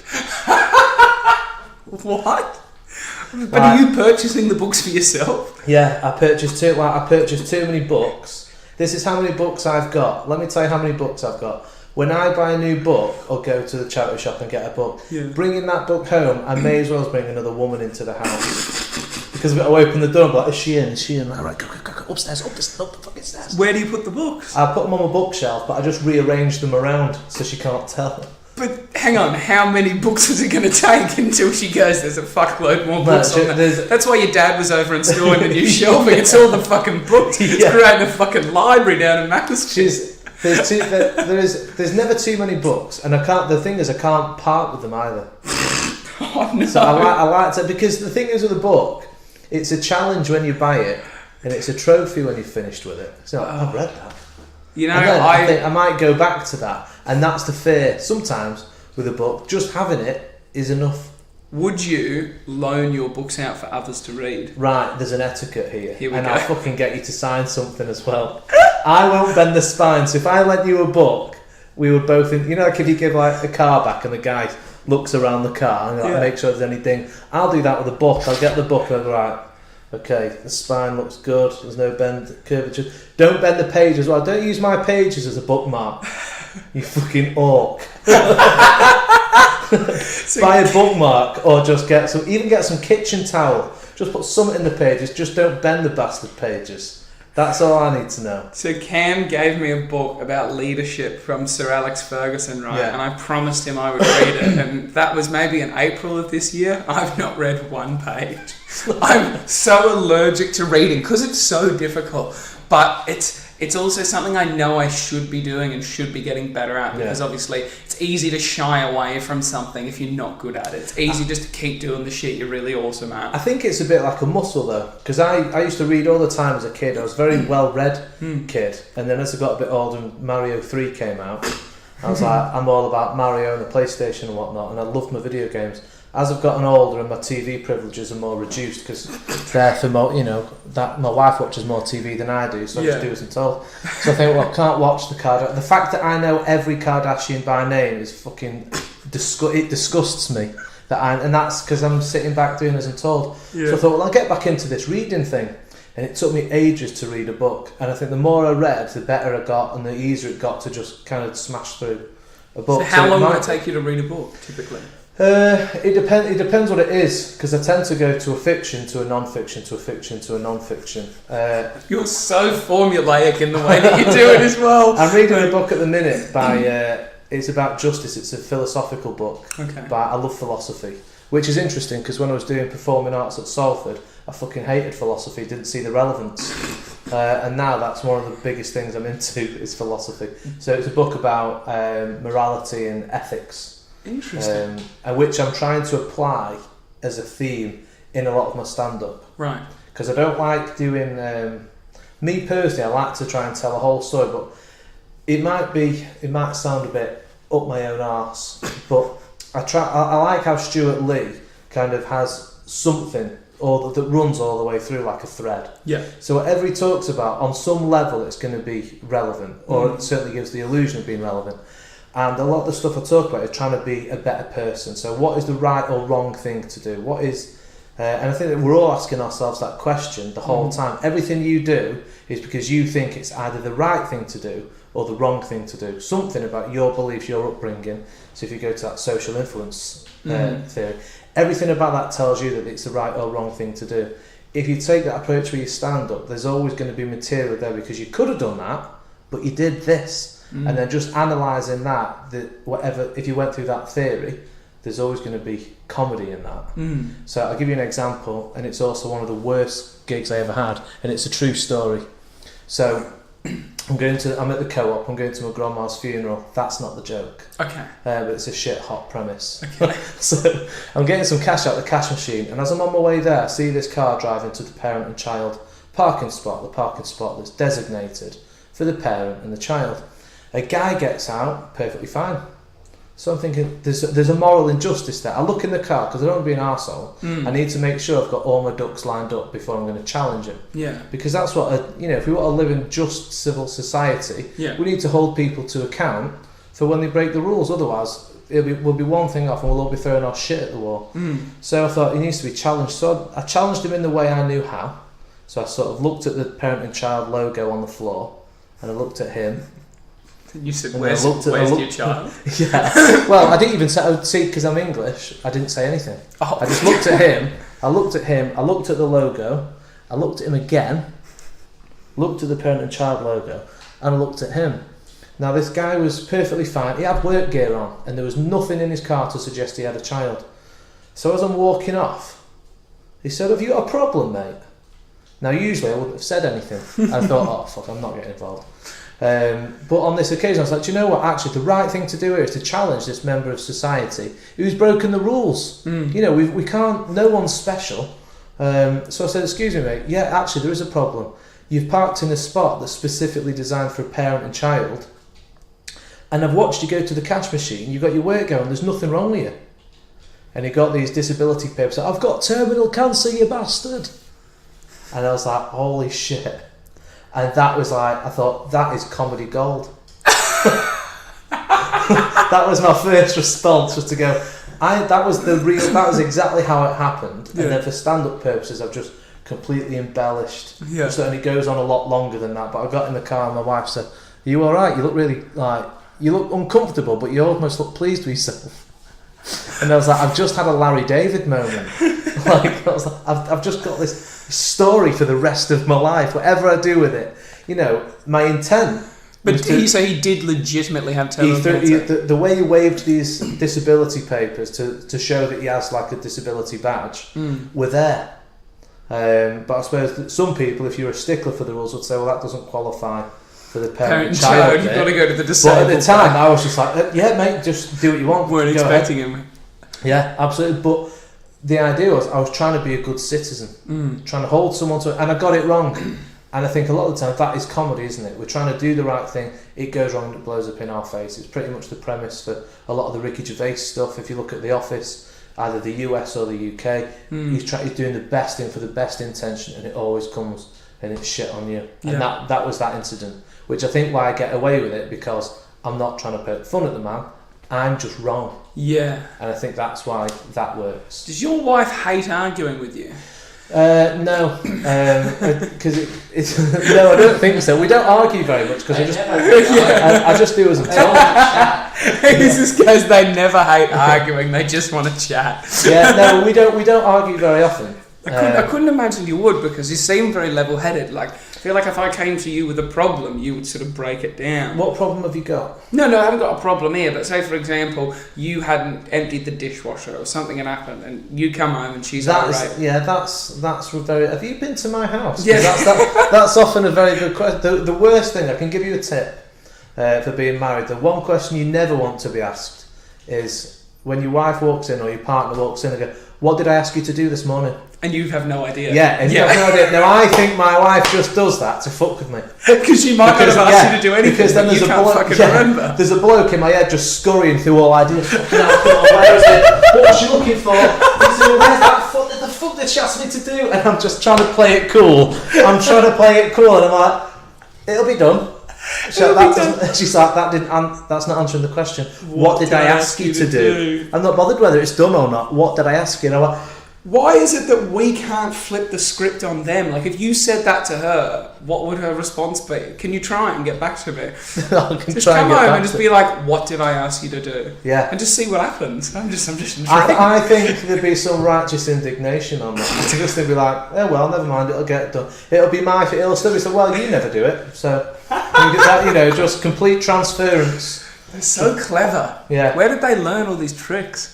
What? But are you purchasing the books for yourself? Yeah, I purchased too many books. This is how many books I've got. Let me tell you how many books I've got. When I buy a new book or go to the charity shop and get a book, bringing that book home, I may as well as bring another woman into the house. Because I've got to open the door and be like, is she in? Is she in? All right, go upstairs, up the fucking stairs. Where do you put the books? I put them on my bookshelf, but I just rearrange them around so she can't tell. But hang on, how many books is it going to take until she goes, there's a fuckload more books on there? That's why your dad was over installing the new shelving. It's all the fucking books. It's creating a fucking library down in Macclesfield. There's never too many books, and the thing is I can't part with them either. Oh no. So I like to, because the thing is with a book, it's a challenge when you buy it, and it's a trophy when you've finished with it. So I've read that. I think I might go back to that, and that's the fear. Sometimes with a book, just having it is enough. Would you loan your books out for others to read? Right, there's an etiquette here, and I'll fucking get you to sign something as well. I won't bend the spine, so if I lent you a book, we would both, like if you give like a car back and the guy looks around the car and make sure there's anything, I'll do that with a book. I'll get the book and I'll go, right, okay, the spine looks good, there's no bend, curvature. Don't bend the page as well. Don't use my pages as a bookmark. You fucking orc. Buy a bookmark or just get some kitchen towel. Just put something in the pages, just don't bend the bastard pages. That's all I need to know. So Cam gave me a book about leadership from Sir Alex Ferguson, right? Yeah. And I promised him I would read it. And that was maybe in April of this year. I've not read one page. I'm so allergic to reading because it's so difficult. But it's also something I know I should be doing and should be getting better at, because obviously it's easy to shy away from something if you're not good at it. It's easy just to keep doing the shit you're really awesome at. I think it's a bit like a muscle though, because I used to read all the time as a kid. I was a very well-read kid, and then as I got a bit older and Mario 3 came out, I was like, I'm all about Mario and the PlayStation and whatnot, and I loved my video games. As I've gotten older and my TV privileges are more reduced, because they're for more, that my wife watches more TV than I do, so I just do as I'm told. So I think, well, I can't watch the Kardashians. The fact that I know every Kardashian by name is fucking it disgusts me. And that's because I'm sitting back doing as I'm told. So I thought, well, I'll get back into this reading thing. And it took me ages to read a book. And I think the more I read, the better I got, and the easier it got to just kind of smash through a book. So how long would it take you to read a book, typically? It depends what it is, because I tend to go to a fiction, to a non-fiction, to a fiction, to a non-fiction. You're so formulaic in the way that you do it as well. I'm reading a book at the minute by it's about justice. It's a philosophical book. Okay. I love philosophy, which is interesting because when I was doing performing arts at Salford, I fucking hated philosophy, didn't see the relevance, and now that's one of the biggest things I'm into is philosophy. So it's a book about morality and ethics. Interesting. And which I'm trying to apply as a theme in a lot of my stand-up. Right. because I don't like doing. Me personally, I like to try and tell a whole story, but it might sound a bit up my own arse, but I like how Stuart Lee kind of has something that runs all the way through like a thread. Yeah. So whatever he talks about, on some level, it's going to be relevant, or it certainly gives the illusion of being relevant. And a lot of the stuff I talk about is trying to be a better person. So what is the right or wrong thing to do? What is, and I think that we're all asking ourselves that question the whole time. Everything you do is because you think it's either the right thing to do or the wrong thing to do. Something about your beliefs, your upbringing. So if you go to that social influence theory, everything about that tells you that it's the right or wrong thing to do. If you take that approach where you stand up, there's always going to be material there because you could have done that, but you did this. And then just analysing that, whatever, if you went through that theory, there's always going to be comedy in that. So I'll give you an example, and it's also one of the worst gigs I ever had, and it's a true story. So I'm at the co-op, I'm going to my grandma's funeral. That's not the joke. Okay. But it's a shit hot premise. Okay. So I'm getting some cash out of the cash machine, and as I'm on my way there, I see this car driving to the parent and child parking spot, the parking spot that's designated for the parent and the child. A guy gets out, perfectly fine. So I'm thinking, there's a moral injustice there. I look in the car, because I don't want to be an arsehole. I need to make sure I've got all my ducks lined up before I'm going to challenge him. Yeah. Because that's what, if we want to live in just civil society, we need to hold people to account for when they break the rules. Otherwise, we'll be one thing off and we'll all be throwing our shit at the wall. So I thought he needs to be challenged. So I challenged him in the way I knew how. So I sort of looked at the parent and child logo on the floor, and I looked at him. You said, where's your child? Yeah. Well, I didn't even see, because I'm English, I didn't say anything. Oh. I just looked at him, I looked at the logo, I looked at him again, looked at the parent and child logo, and I looked at him. Now, this guy was perfectly fine. He had work gear on, and there was nothing in his car to suggest he had a child. So as I'm walking off, he said, "Have you got a problem, mate?" Now, usually I wouldn't have said anything. I thought, oh, fuck, I'm not getting involved. But on this occasion I was like, do you know what, actually the right thing to do here is to challenge this member of society who's broken the rules. We can't, no one's special. So I said, excuse me mate, yeah, actually there is a problem. You've parked in a spot that's specifically designed for a parent and child, and I've watched you go to the cash machine, you've got your work going, there's nothing wrong with you. And he got these disability papers, I've got terminal cancer, you bastard. And I was like, holy shit. And that was like, I thought, that is comedy gold. That was my first response, was to go, that was exactly how it happened. And then for stand-up purposes, I've just completely embellished. Yeah. So, and it goes on a lot longer than that. But I got in the car and my wife said, "Are you alright? You look really, you look uncomfortable, but you almost look pleased with yourself." And I was like, I've just had a Larry David moment. I was like, I've just got this story for the rest of my life. Whatever I do with it, my intent. But so he did legitimately have terminal cancer. The way he waved these disability papers to show that he has like a disability badge were there. But I suppose that some people, if you're a stickler for the rules, would say, well, that doesn't qualify for the parent and child. You've got to go to the disabled. But at the time, I was just like, yeah, mate, just do what you want. Weren't expecting him. Yeah, absolutely. But the idea was, I was trying to be a good citizen, trying to hold someone to it, and I got it wrong. And I think a lot of the time that is comedy, isn't it? We're trying to do the right thing, it goes wrong and it blows up in our face. It's pretty much the premise for a lot of the Ricky Gervais stuff. If you look at The Office, either the US or the UK, he's doing the best thing for the best intention, and it always comes and it's shit on you. And that was that incident, which I think why I get away with it, because I'm not trying to poke fun at the man, I'm just wrong. Yeah. And I think that's why that works. Does your wife hate arguing with you? No, because no, I don't think so. We don't argue very much because I just do as I'm told. This is because they never hate arguing; they just want to chat. Yeah, no, we don't argue very often. I couldn't imagine you would, because you seem very level-headed. Like, I feel like if I came to you with a problem, you would sort of break it down. What problem have you got? No, I haven't got a problem here. But say, for example, you hadn't emptied the dishwasher, or something had happened, and you come home and she's irate. Yeah, that's very. Have you been to my house? Yeah, that's often a very good question. The worst thing, I can give you a tip for being married. The one question you never want to be asked is when your wife walks in or your partner walks in and go, "What did I ask you to do this morning?" And you have no idea. Yeah, and you have no idea. Now, I think my wife just does that to fuck with me. Because she might not have asked you to do anything, because then but you can't fucking remember. There's a bloke in my head just scurrying through all ideas. Where is it? What's she looking for? Where's that fuck? The fuck did she ask me to do? And I'm just trying to play it cool. And I'm like, it'll be done. She's like, that's not answering the question. What did I ask you to do? I'm not bothered whether it's done or not. What did I ask you? And I'm like, why is it that we can't flip the script on them? Like, if you said that to her, what would her response be? Can you try and get back to me? Just come home and just be like, what did I ask you to do? Yeah. And just see what happens. I'm just I think there'd be some righteous indignation on that. Just they'd be like, oh well, never mind, it'll get done. It'll still be so, well, you never do it. So, just complete transference. They're so clever. Yeah. Where did they learn all these tricks?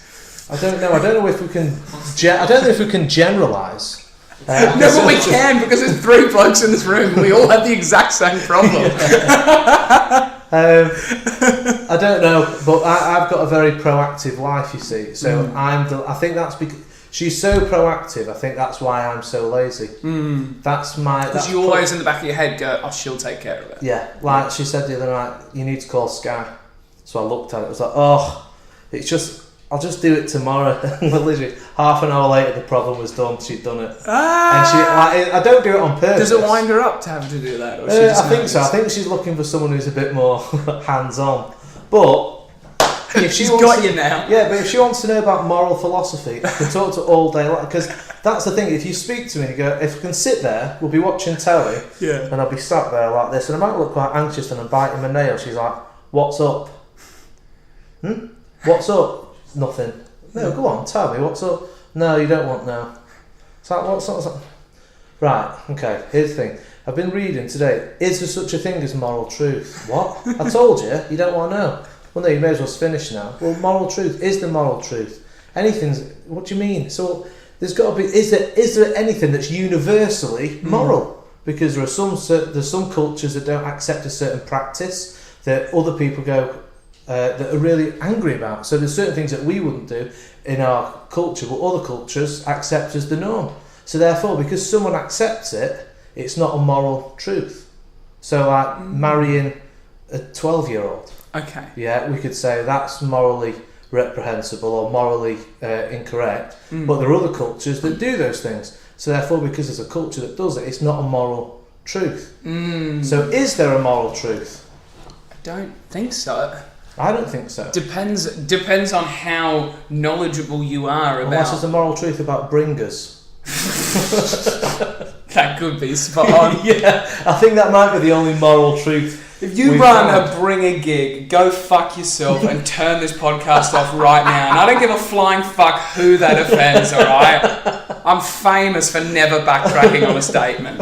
I don't know. I don't know if we can. I don't know if we can generalise. No, but we can, because there's 3 blokes in this room. We all have the exact same problem. I don't know, but I've got a very proactive wife. You see, so I think that's because she's so proactive. I think that's why I'm so lazy. That's my. Because you always in the back of your head go, "Oh, she'll take care of it." Yeah, like she said the other night, you need to call Sky. So I looked at it. I was like, oh, it's just. I'll just do it tomorrow. Literally, half an hour later, the problem was done. She'd done it, and I don't do it on purpose. Does it wind her up to have to do that? Or I think so. I think she's looking for someone who's a bit more hands-on. But if she's got you now. Yeah, but if she wants to know about moral philosophy, I can talk to her all day long. Because that's the thing. If you speak to me and you go, if I can sit there, we'll be watching telly, and I'll be sat there like this, and I might look quite anxious and I'm biting my nail. She's like, "What's up? What's up?" Nothing. No, go on, tell me, what's up? No, you don't want no. It's like, what's up? Right, okay, here's the thing. I've been reading today, is there such a thing as moral truth? What? I told you, you don't want to know. Well, no, you may as well finish now. Well, moral truth is the moral truth. Anything's, what do you mean? So, there's got to be, is there anything that's universally moral? Because there's some cultures that don't accept a certain practice that other people go, that are really angry about. So there's certain things that we wouldn't do in our culture, but other cultures accept as the norm. So therefore, because someone accepts it, it's not a moral truth. So like marrying a 12-year-old. Okay. Yeah, we could say that's morally reprehensible or morally incorrect. But there are other cultures that do those things. So therefore, because there's a culture that does it, it's not a moral truth. So is there a moral truth? I don't think so. I don't think so. Depends on how knowledgeable you are about. Unless there's a moral truth about bringers. That could be spot on. Yeah, I think that might be the only moral truth. If you run a bringer gig, go fuck yourself and turn this podcast off right now. And I don't give a flying fuck who that offends, alright? I'm famous for never backtracking on a statement.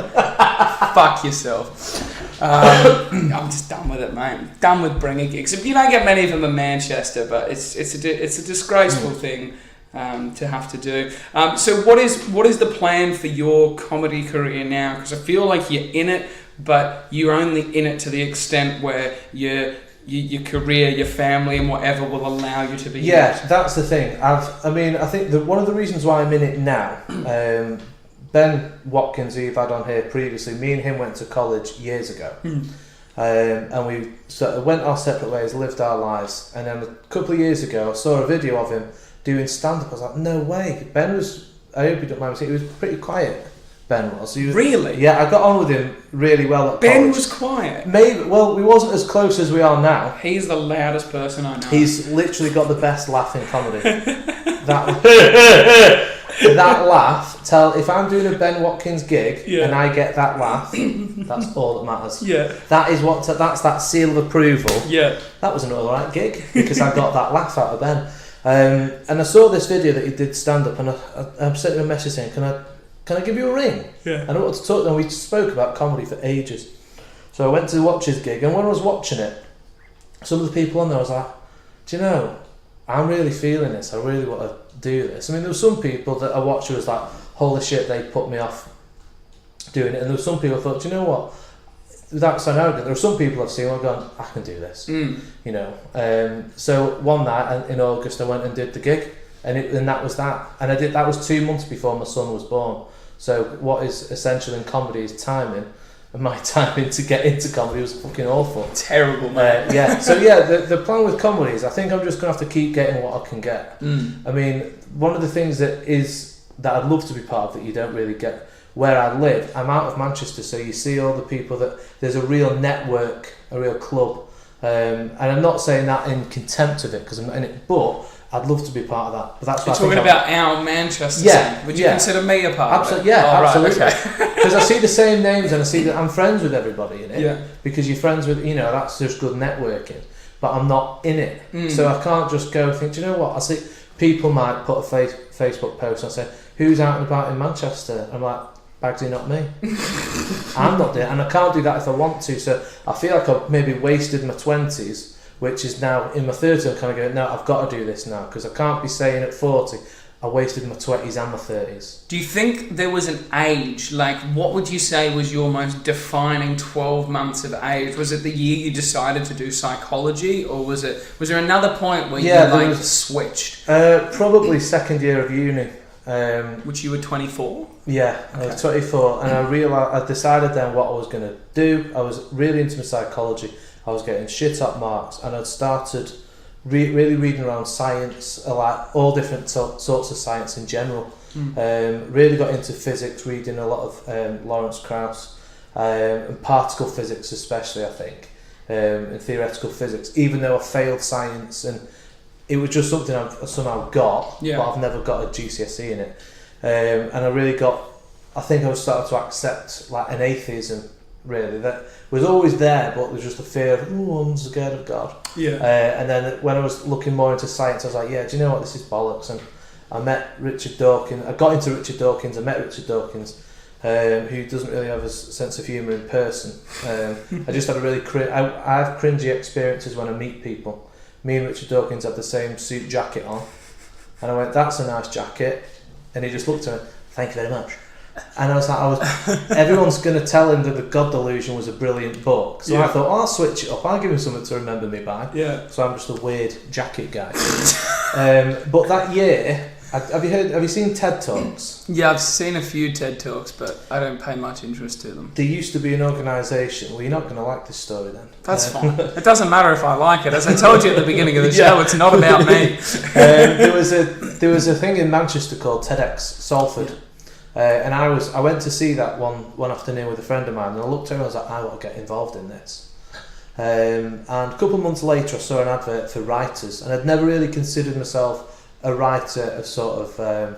Fuck yourself. I'm just done with it, mate. Done with bringer gigs. You don't get many of them in Manchester, but it's a disgraceful thing to have to do. So what is the plan for your comedy career now? Because I feel like you're in it, but you're only in it to the extent where your career, your family, and whatever will allow you to be. Yeah, that's the thing. I think one of the reasons why I'm in it now. Ben Watkins, who you've had on here previously, me and him went to college years ago. And we sort of went our separate ways, lived our lives. And then a couple of years ago, I saw a video of him doing stand-up. I was like, no way. Ben was, I hope you don't mind me saying, he was pretty quiet, Ben was. Really? Yeah, I got on with him really well at Ben college. was quiet? Maybe, well, we wasn't as close as we are now. He's the loudest person I know. He's literally got the best laugh in comedy. That laugh, if I'm doing a Ben Watkins gig and I get that laugh, that's all that matters. Yeah. That's that seal of approval. Yeah. That was an alright gig because I got that laugh out of Ben. And I saw this video that he did stand up, and I sent him a message saying, "Can I give you a ring?" Yeah. I don't want to talk. And we spoke about comedy for ages. So I went to watch his gig, and when I was watching it, some of the people on there, I was like, "Do you know? I'm really feeling this. I really want to do this." I mean, there were some people that I watched who was like, "Holy shit, they put me off doing it." And there were some people who thought, "Do you know what? Without sounding arrogant, there are some people I've seen who have gone, I can do this." You know. So one night in August, I went and did the gig, and that was that. And that was 2 months before my son was born. So what is essential in comedy is timing, and my timing to get into comedy was fucking awful. Terrible, man. So the plan with comedy is I think I'm just gonna have to keep getting what I can get. I mean, one of the things that I'd love to be part of that you don't really get where I live. I'm out of Manchester, so you see all the people that there's a real network, a real club, and I'm not saying that in contempt of it because I'm not in it, but I'd love to be part of that. But that's You're talking about our Manchester scene. Would you consider me a part of it? Yeah, oh, absolutely. Right, Because I see the same names and I see that I'm friends with everybody in it. Yeah. Because you're friends with, that's just good networking. But I'm not in it. So I can't just go and think, do you know what? I see people might put a Facebook post and say, who's out and about in Manchester? I'm like, Bagsy, not me. I'm not doing it. And I can't do that if I want to. So I feel like I've maybe wasted my 20s, which is now in my 30s. I'm kind of going, no, I've got to do this now because I can't be saying at 40, I wasted my 20s and my 30s. Do you think there was an age, like what would you say was your most defining 12 months of age? Was it the year you decided to do psychology, or was there another point where you switched? Probably second year of uni. Which you were 24? Yeah, okay. I was 24 and I decided then what I was going to do. I was really into my psychology. I was getting shit up marks and I'd started really reading around science, like all different sorts of science in general. Really got into physics, reading a lot of Lawrence Krauss and particle physics especially, I think, and theoretical physics, even though I failed science and it was just something I've somehow got, but I've never got a GCSE in it. And I think I was starting to accept like an atheism, really, that was always there, but there's just a fear of, I'm scared of God. And then when I was looking more into science, I was like, do you know what, this is bollocks. And I met Richard Dawkins, I got into Richard Dawkins, I met Richard Dawkins, who doesn't really have a sense of humour in person. I just had a really, I have cringy experiences when I meet people. Me and Richard Dawkins had the same suit jacket on, and I went, that's a nice jacket, and he just looked at me, thank you very much. And I was like, everyone's going to tell him that The God Delusion was a brilliant book, so I thought, I'll switch it up, I'll give him something to remember me by, so I'm just a weird jacket guy. But that year, have you seen TED Talks? Yeah, I've seen a few TED Talks, but I don't pay much interest to them. There used to be an organisation. Well, you're not going to like this story then. That's fine. It doesn't matter if I like it. As I told you at the beginning of the show, it's not about me. There was a thing in Manchester called TEDx Salford, and I went to see that one afternoon with a friend of mine, and I looked over and I was like, I want to get involved in this. And a couple of months later, I saw an advert for writers, and I'd never really considered myself a writer of sort of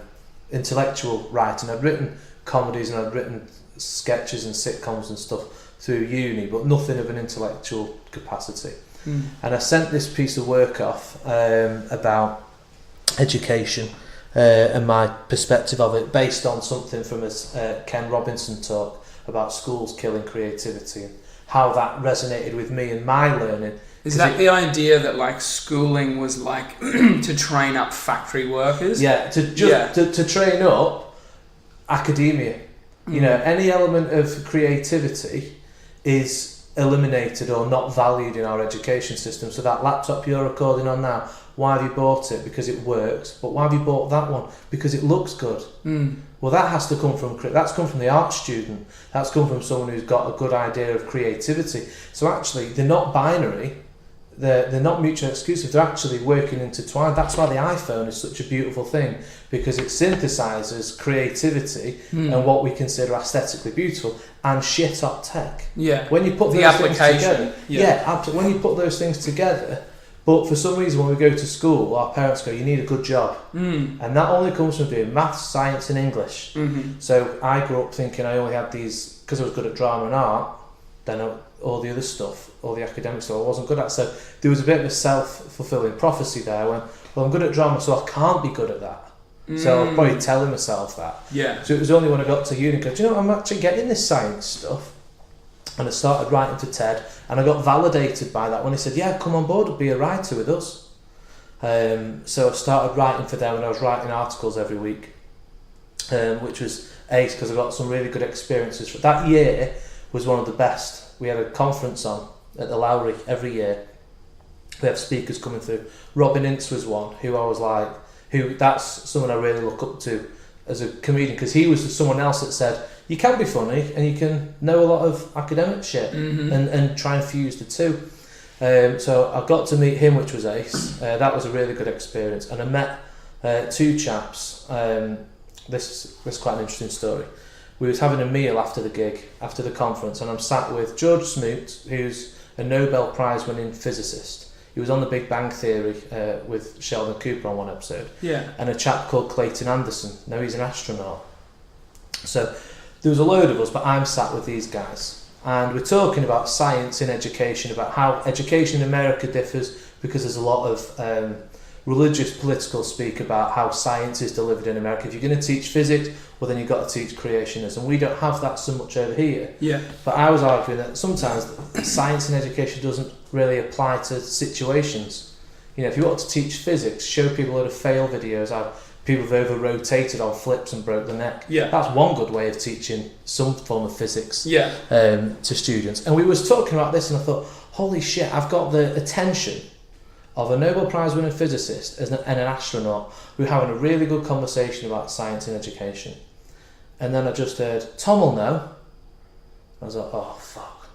intellectual writing. I'd written comedies and I'd written sketches and sitcoms and stuff through uni, but nothing of an intellectual capacity. And I sent this piece of work off about education and my perspective of it, based on something from a Ken Robinson talk about schools killing creativity and how that resonated with me and my learning. Is that the idea that like schooling was like to train up factory workers? Yeah, to train up academia. You know, any element of creativity is eliminated or not valued in our education system. So that laptop you're recording on now, why have you bought it? Because it works. But why have you bought that one? Because it looks good. Well, that has to come from the art student. That's come from someone who's got a good idea of creativity. So actually, they're not binary. They're not mutually exclusive. They're actually working intertwined. That's why the iPhone is such a beautiful thing, because it synthesizes creativity and what we consider aesthetically beautiful and shit up tech. Yeah. When you put those things together, when you put those things together. But for some reason, when we go to school, our parents go, you need a good job. And that only comes from doing maths, science and English. So I grew up thinking I only had these, because I was good at drama and art, then all the other stuff, all the academic stuff I wasn't good at. So there was a bit of a self-fulfilling prophecy there when, well, I'm good at drama, so I can't be good at that. So I was probably telling myself that. Yeah. So it was only when I got to uni, I go, do you know, I'm actually getting this science stuff. And I started writing to TED, and I got validated by that when he said, yeah, come on board and be a writer with us. So I started writing for them, and I was writing articles every week, which was ace, because I got some really good experiences. That year was one of the best. We had a conference on at the Lowry every year. We have speakers coming through. Robin Ince was one, who I was like, who that's someone I really look up to as a comedian, because he was someone else that said you can be funny and you can know a lot of academic shit and try and fuse the two. So I got to meet him, which was ace. That was a really good experience, and I met two chaps. This is quite an interesting story. We was having a meal after the gig, after the conference, and I'm sat with George Smoot, who's a Nobel Prize winning physicist. He was on the Big Bang Theory with Sheldon Cooper on one episode. Yeah. And a chap called Clayton Anderson. Now he's an astronaut. So there was a load of us, but I'm sat with these guys. And we're talking about science in education, about how education in America differs, because there's a lot of religious political speak about how science is delivered in America. If you're going to teach physics, well then you've got to teach creationism. We don't have that so much over here. Yeah. But I was arguing that sometimes science in education doesn't really apply to situations. You know, if you want to teach physics, show people how to fail videos, how people have over-rotated on flips and broke the neck. Yeah. That's one good way of teaching some form of physics to students. And we was talking about this and I thought, holy shit, I've got the attention of a Nobel Prize winning physicist and an astronaut who are having a really good conversation about science in education. And then I just heard, Tom will know. I was like, oh fuck.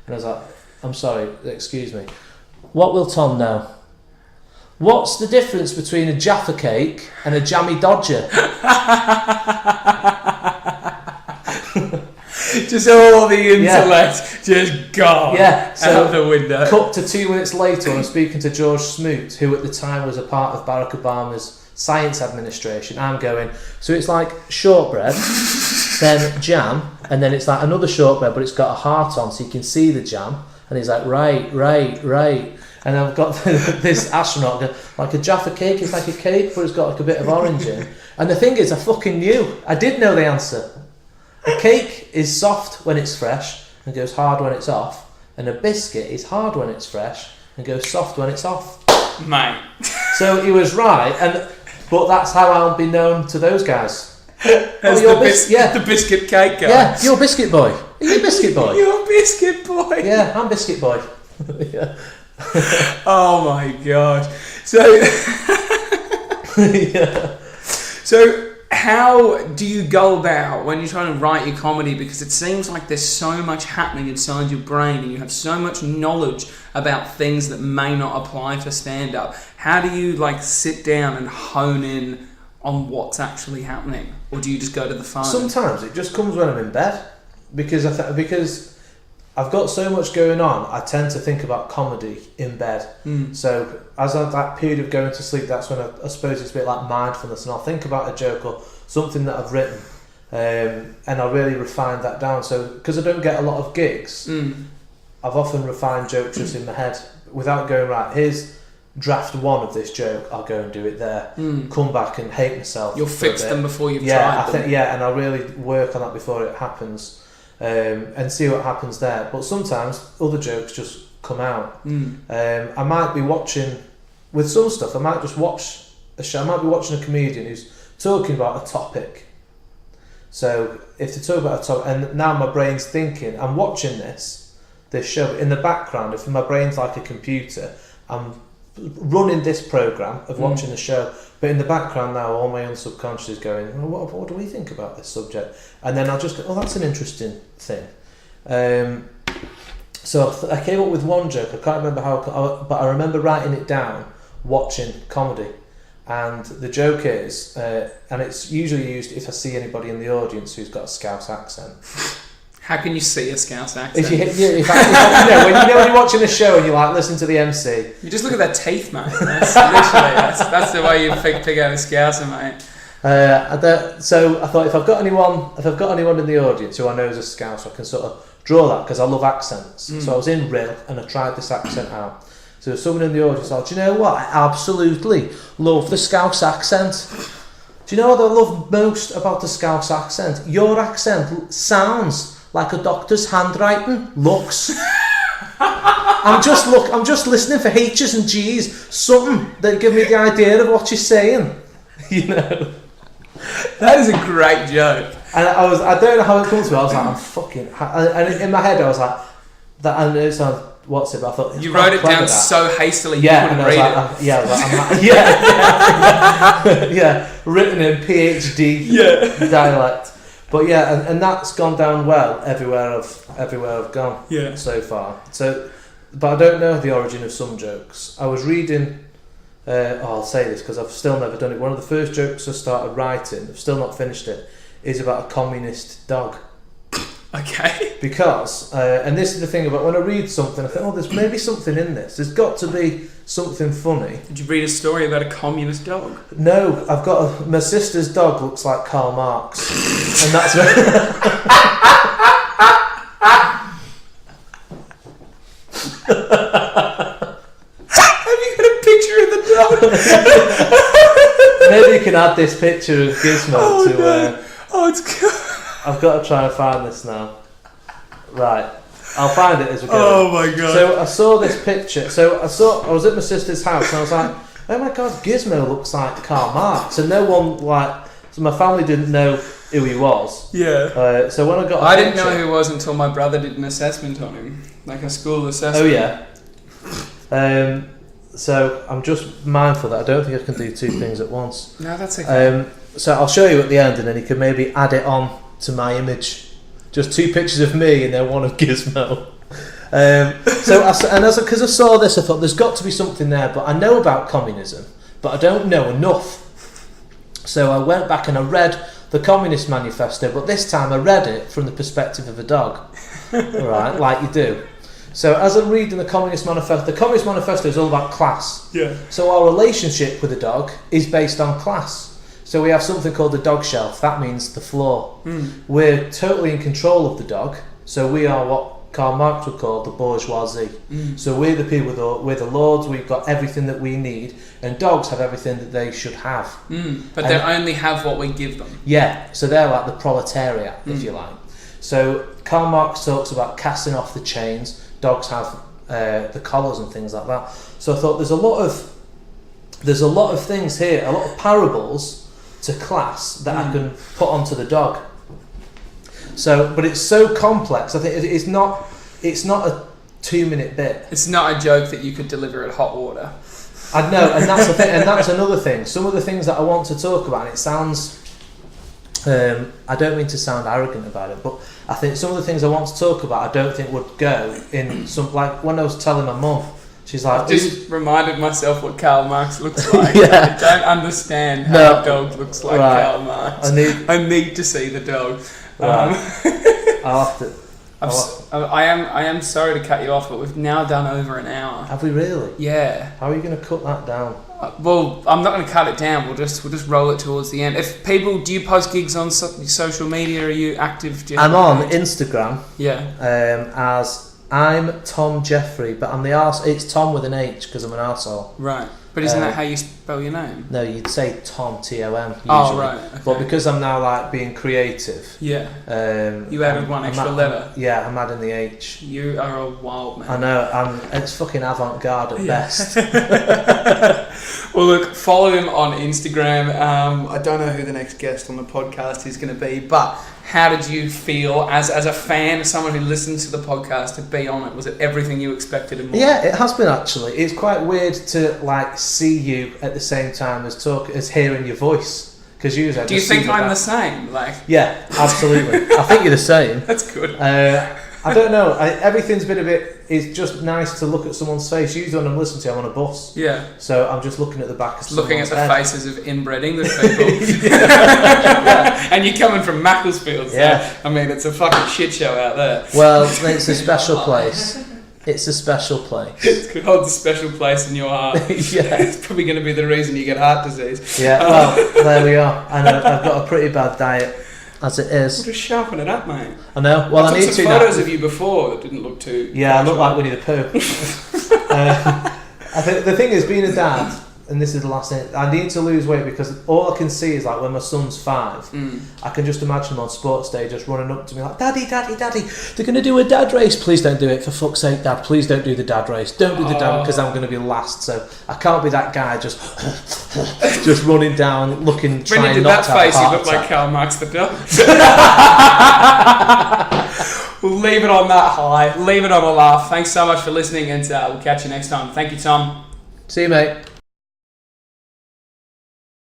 And I was like, I'm sorry, excuse me. What will Tom know? What's the difference between a Jaffa cake and a jammy Dodger? Just all the intellect just gone so out the window. Cut to 2 minutes later, I'm speaking to George Smoot, who at the time was a part of Barack Obama's science administration. I'm going, so it's like shortbread, then jam, and then it's like another shortbread, but it's got a heart on, so you can see the jam. And he's like, right. And I've got this astronaut going, like a Jaffa cake is like a cake, but it's got like a bit of orange in. And the thing is, I fucking knew. I did know the answer. A cake is soft when it's fresh and goes hard when it's off. And a biscuit is hard when it's fresh and goes soft when it's off. Mate. So he was right, but that's how I'll be known to those guys. As the biscuit cake guy. Yeah, you're biscuit boy. Are you biscuit boy? You're biscuit boy. Yeah, I'm biscuit boy. Yeah. Oh my gosh. So So how do you go about when you're trying to write your comedy? Because it seems like there's so much happening inside your brain and you have so much knowledge about things that may not apply to stand-up. How do you sit down and hone in on what's actually happening? Or do you just go to the phone? Sometimes it just comes when I'm in bed. Because because I've got so much going on, I tend to think about comedy in bed. So as of that period of going to sleep, that's when I suppose it's a bit like mindfulness, and I'll think about a joke or something that I've written, and I'll really refine that down. So because I don't get a lot of gigs, I've often refined jokes just in my head without going, right, here's draft one of this joke, I'll go and do it there, come back and hate myself. You'll fix them before you've tried them. And I'll really work on that before it happens. And see what happens there. But sometimes other jokes just come out. I might be watching, with some stuff, I might just watch a show. I might be watching a comedian who's talking about a topic. So if they talk about a topic, and now my brain's thinking, I'm watching this show, but in the background, if my brain's like a computer, I'm running this program of watching the show, but in the background now all my unsubconscious is going, well, what do we think about this subject? And then I'll just go, oh, that's an interesting thing. So I came up with one joke, I can't remember how, but I remember writing it down watching comedy, and the joke is, and it's usually used if I see anybody in the audience who's got a Scouse accent. How can you see a Scouse accent? When you're watching a show and you listen to the MC, you just look at their teeth, mate. That's the way you pick out a Scouser, mate. So I thought if I've got anyone in the audience who I know is a Scouse, I can sort of draw that because I love accents. So I was in Rill and I tried this accent out. So there's someone in the audience like, do you know what? I absolutely love the Scouse accent. Do you know what I love most about the Scouse accent? Your accent sounds like a doctor's handwriting looks. I'm just listening for H's and G's, something that give me the idea of what you're saying. You know, that is a great joke. And I don't know how it comes to me. I was like, I'm fucking, and in my head I was like, that, and it's like, what's it? But I thought You wrote it down so hastily you couldn't read it. I was like, yeah, written in PhD dialect. But yeah, and that's gone down well everywhere I've gone so far. So, but I don't know the origin of some jokes. I was reading. I'll say this because I've still never done it. One of the first jokes I started writing, I've still not finished it, is about a communist dog. Okay. Because, and this is the thing about when I read something, I think, there's maybe something in this. There's got to be something funny. Did you read a story about a communist dog? No, I've got my sister's dog looks like Karl Marx, and that's. Maybe you can add this picture of Gizmo to. It's good. I've got to try and find this now. Right, I'll find it as we go. Oh my god! So I saw this picture. I was at my sister's house and I was like, "Oh my god, Gizmo looks like Karl Marx," and no one so my family didn't know who he was. Yeah. So when I didn't know who he was until my brother did an assessment on him, like a school assessment. Oh yeah. So I'm just mindful that I don't think I can do two things at once. No, that's okay. So I'll show you at the end, and then you can maybe add it on to my image. Just two pictures of me and then one of Gizmo. Because I saw this, I thought there's got to be something there. But I know about communism, but I don't know enough. So I went back and I read the Communist Manifesto, but this time I read it from the perspective of a dog, right? Like you do. So as I'm reading the Communist Manifesto is all about class. Yeah. So our relationship with the dog is based on class. So we have something called the dog shelf. That means the floor. We're totally in control of the dog. So we are what Karl Marx would call the bourgeoisie. So we're the people, we're the lords. We've got everything that we need, and dogs have everything that they should have. But they only have what we give them. Yeah. So they're like the proletariat, if you like. So Karl Marx talks about casting off the chains. Dogs have the collars and things like that. So I thought there's a lot of things here, a lot of parables to class that I can put onto the dog. So, but it's so complex. I think it's not a 2-minute bit. It's not a joke that you could deliver at hot water. I know, and that's the thing, and that's another thing. Some of the things that I want to talk about, and it sounds. I don't mean to sound arrogant about it, but I think some of the things I want to talk about, I don't think would go in some, like when I was telling my mum, she's like, I just reminded myself what Karl Marx looks like. Yeah. I don't understand how a dog looks like Karl Marx. I need to see the dog. Right. I'll have to. I am sorry to cut you off, but we've now done over an hour. Have we really? Yeah. How are you going to cut that down? Well, I'm not going to cut it down. We'll just roll it towards the end. If people, do you post gigs on social media? Are you active? I'm on Instagram. Yeah. As I'm Tom Jeffery, but I'm the arse. It's Tom with an H because I'm an arsehole. Right. But isn't that how you spell your name? No, you'd say Tom, T-O-M, usually. Oh, right. Okay. But because I'm now like being creative. Yeah. You added one extra letter. Yeah, I'm adding the H. You are a wild man. I know. It's fucking avant-garde at best. Well, look, follow him on Instagram. I don't know who the next guest on the podcast is going to be, but how did you feel as a fan, someone who listens to the podcast, to be on it? Was it everything you expected and more? Yeah, it has been actually. It's quite weird to like see you at the same time as hearing your voice. Because usually, do you think I'm the same? Like, yeah, absolutely. I think you're the same. That's good. I don't know. Everything's been a bit. It's just nice to look at someone's face. Usually when I'm listening to, I'm on a bus. Yeah. So I'm just looking at the back of looking at the head. faces of inbred English people. Yeah. And you're coming from Macclesfield. So, yeah. I mean, it's a fucking shit show out there. Well, it's a special place. It's a special place. It holds a special place in your heart. Yeah. It's probably going to be the reason you get heart disease. Yeah. Well, there we are. I know I've got a pretty bad diet. As it is. Well, just sharpen it up, mate. I know. Well, I need to. I took some photos of you before that didn't look too. Yeah, I look like Winnie the Pooh. I think the thing is, being a dad, and this is the last thing, I need to lose weight because all I can see is like when my son's 5, I can just imagine him on sports day just running up to me like, Daddy, Daddy, Daddy, they're going to do a dad race. Please don't do it, for fuck's sake, Dad. Please don't do the dad race. Don't do the dad because I'm going to be last. So I can't be that guy just running down, looking, trying not to have a heart attack. When you did that face, you looked like Karl Marx the dog. We'll leave it on that high. Leave it on a laugh. Thanks so much for listening, and we'll catch you next time. Thank you, Tom. See you, mate.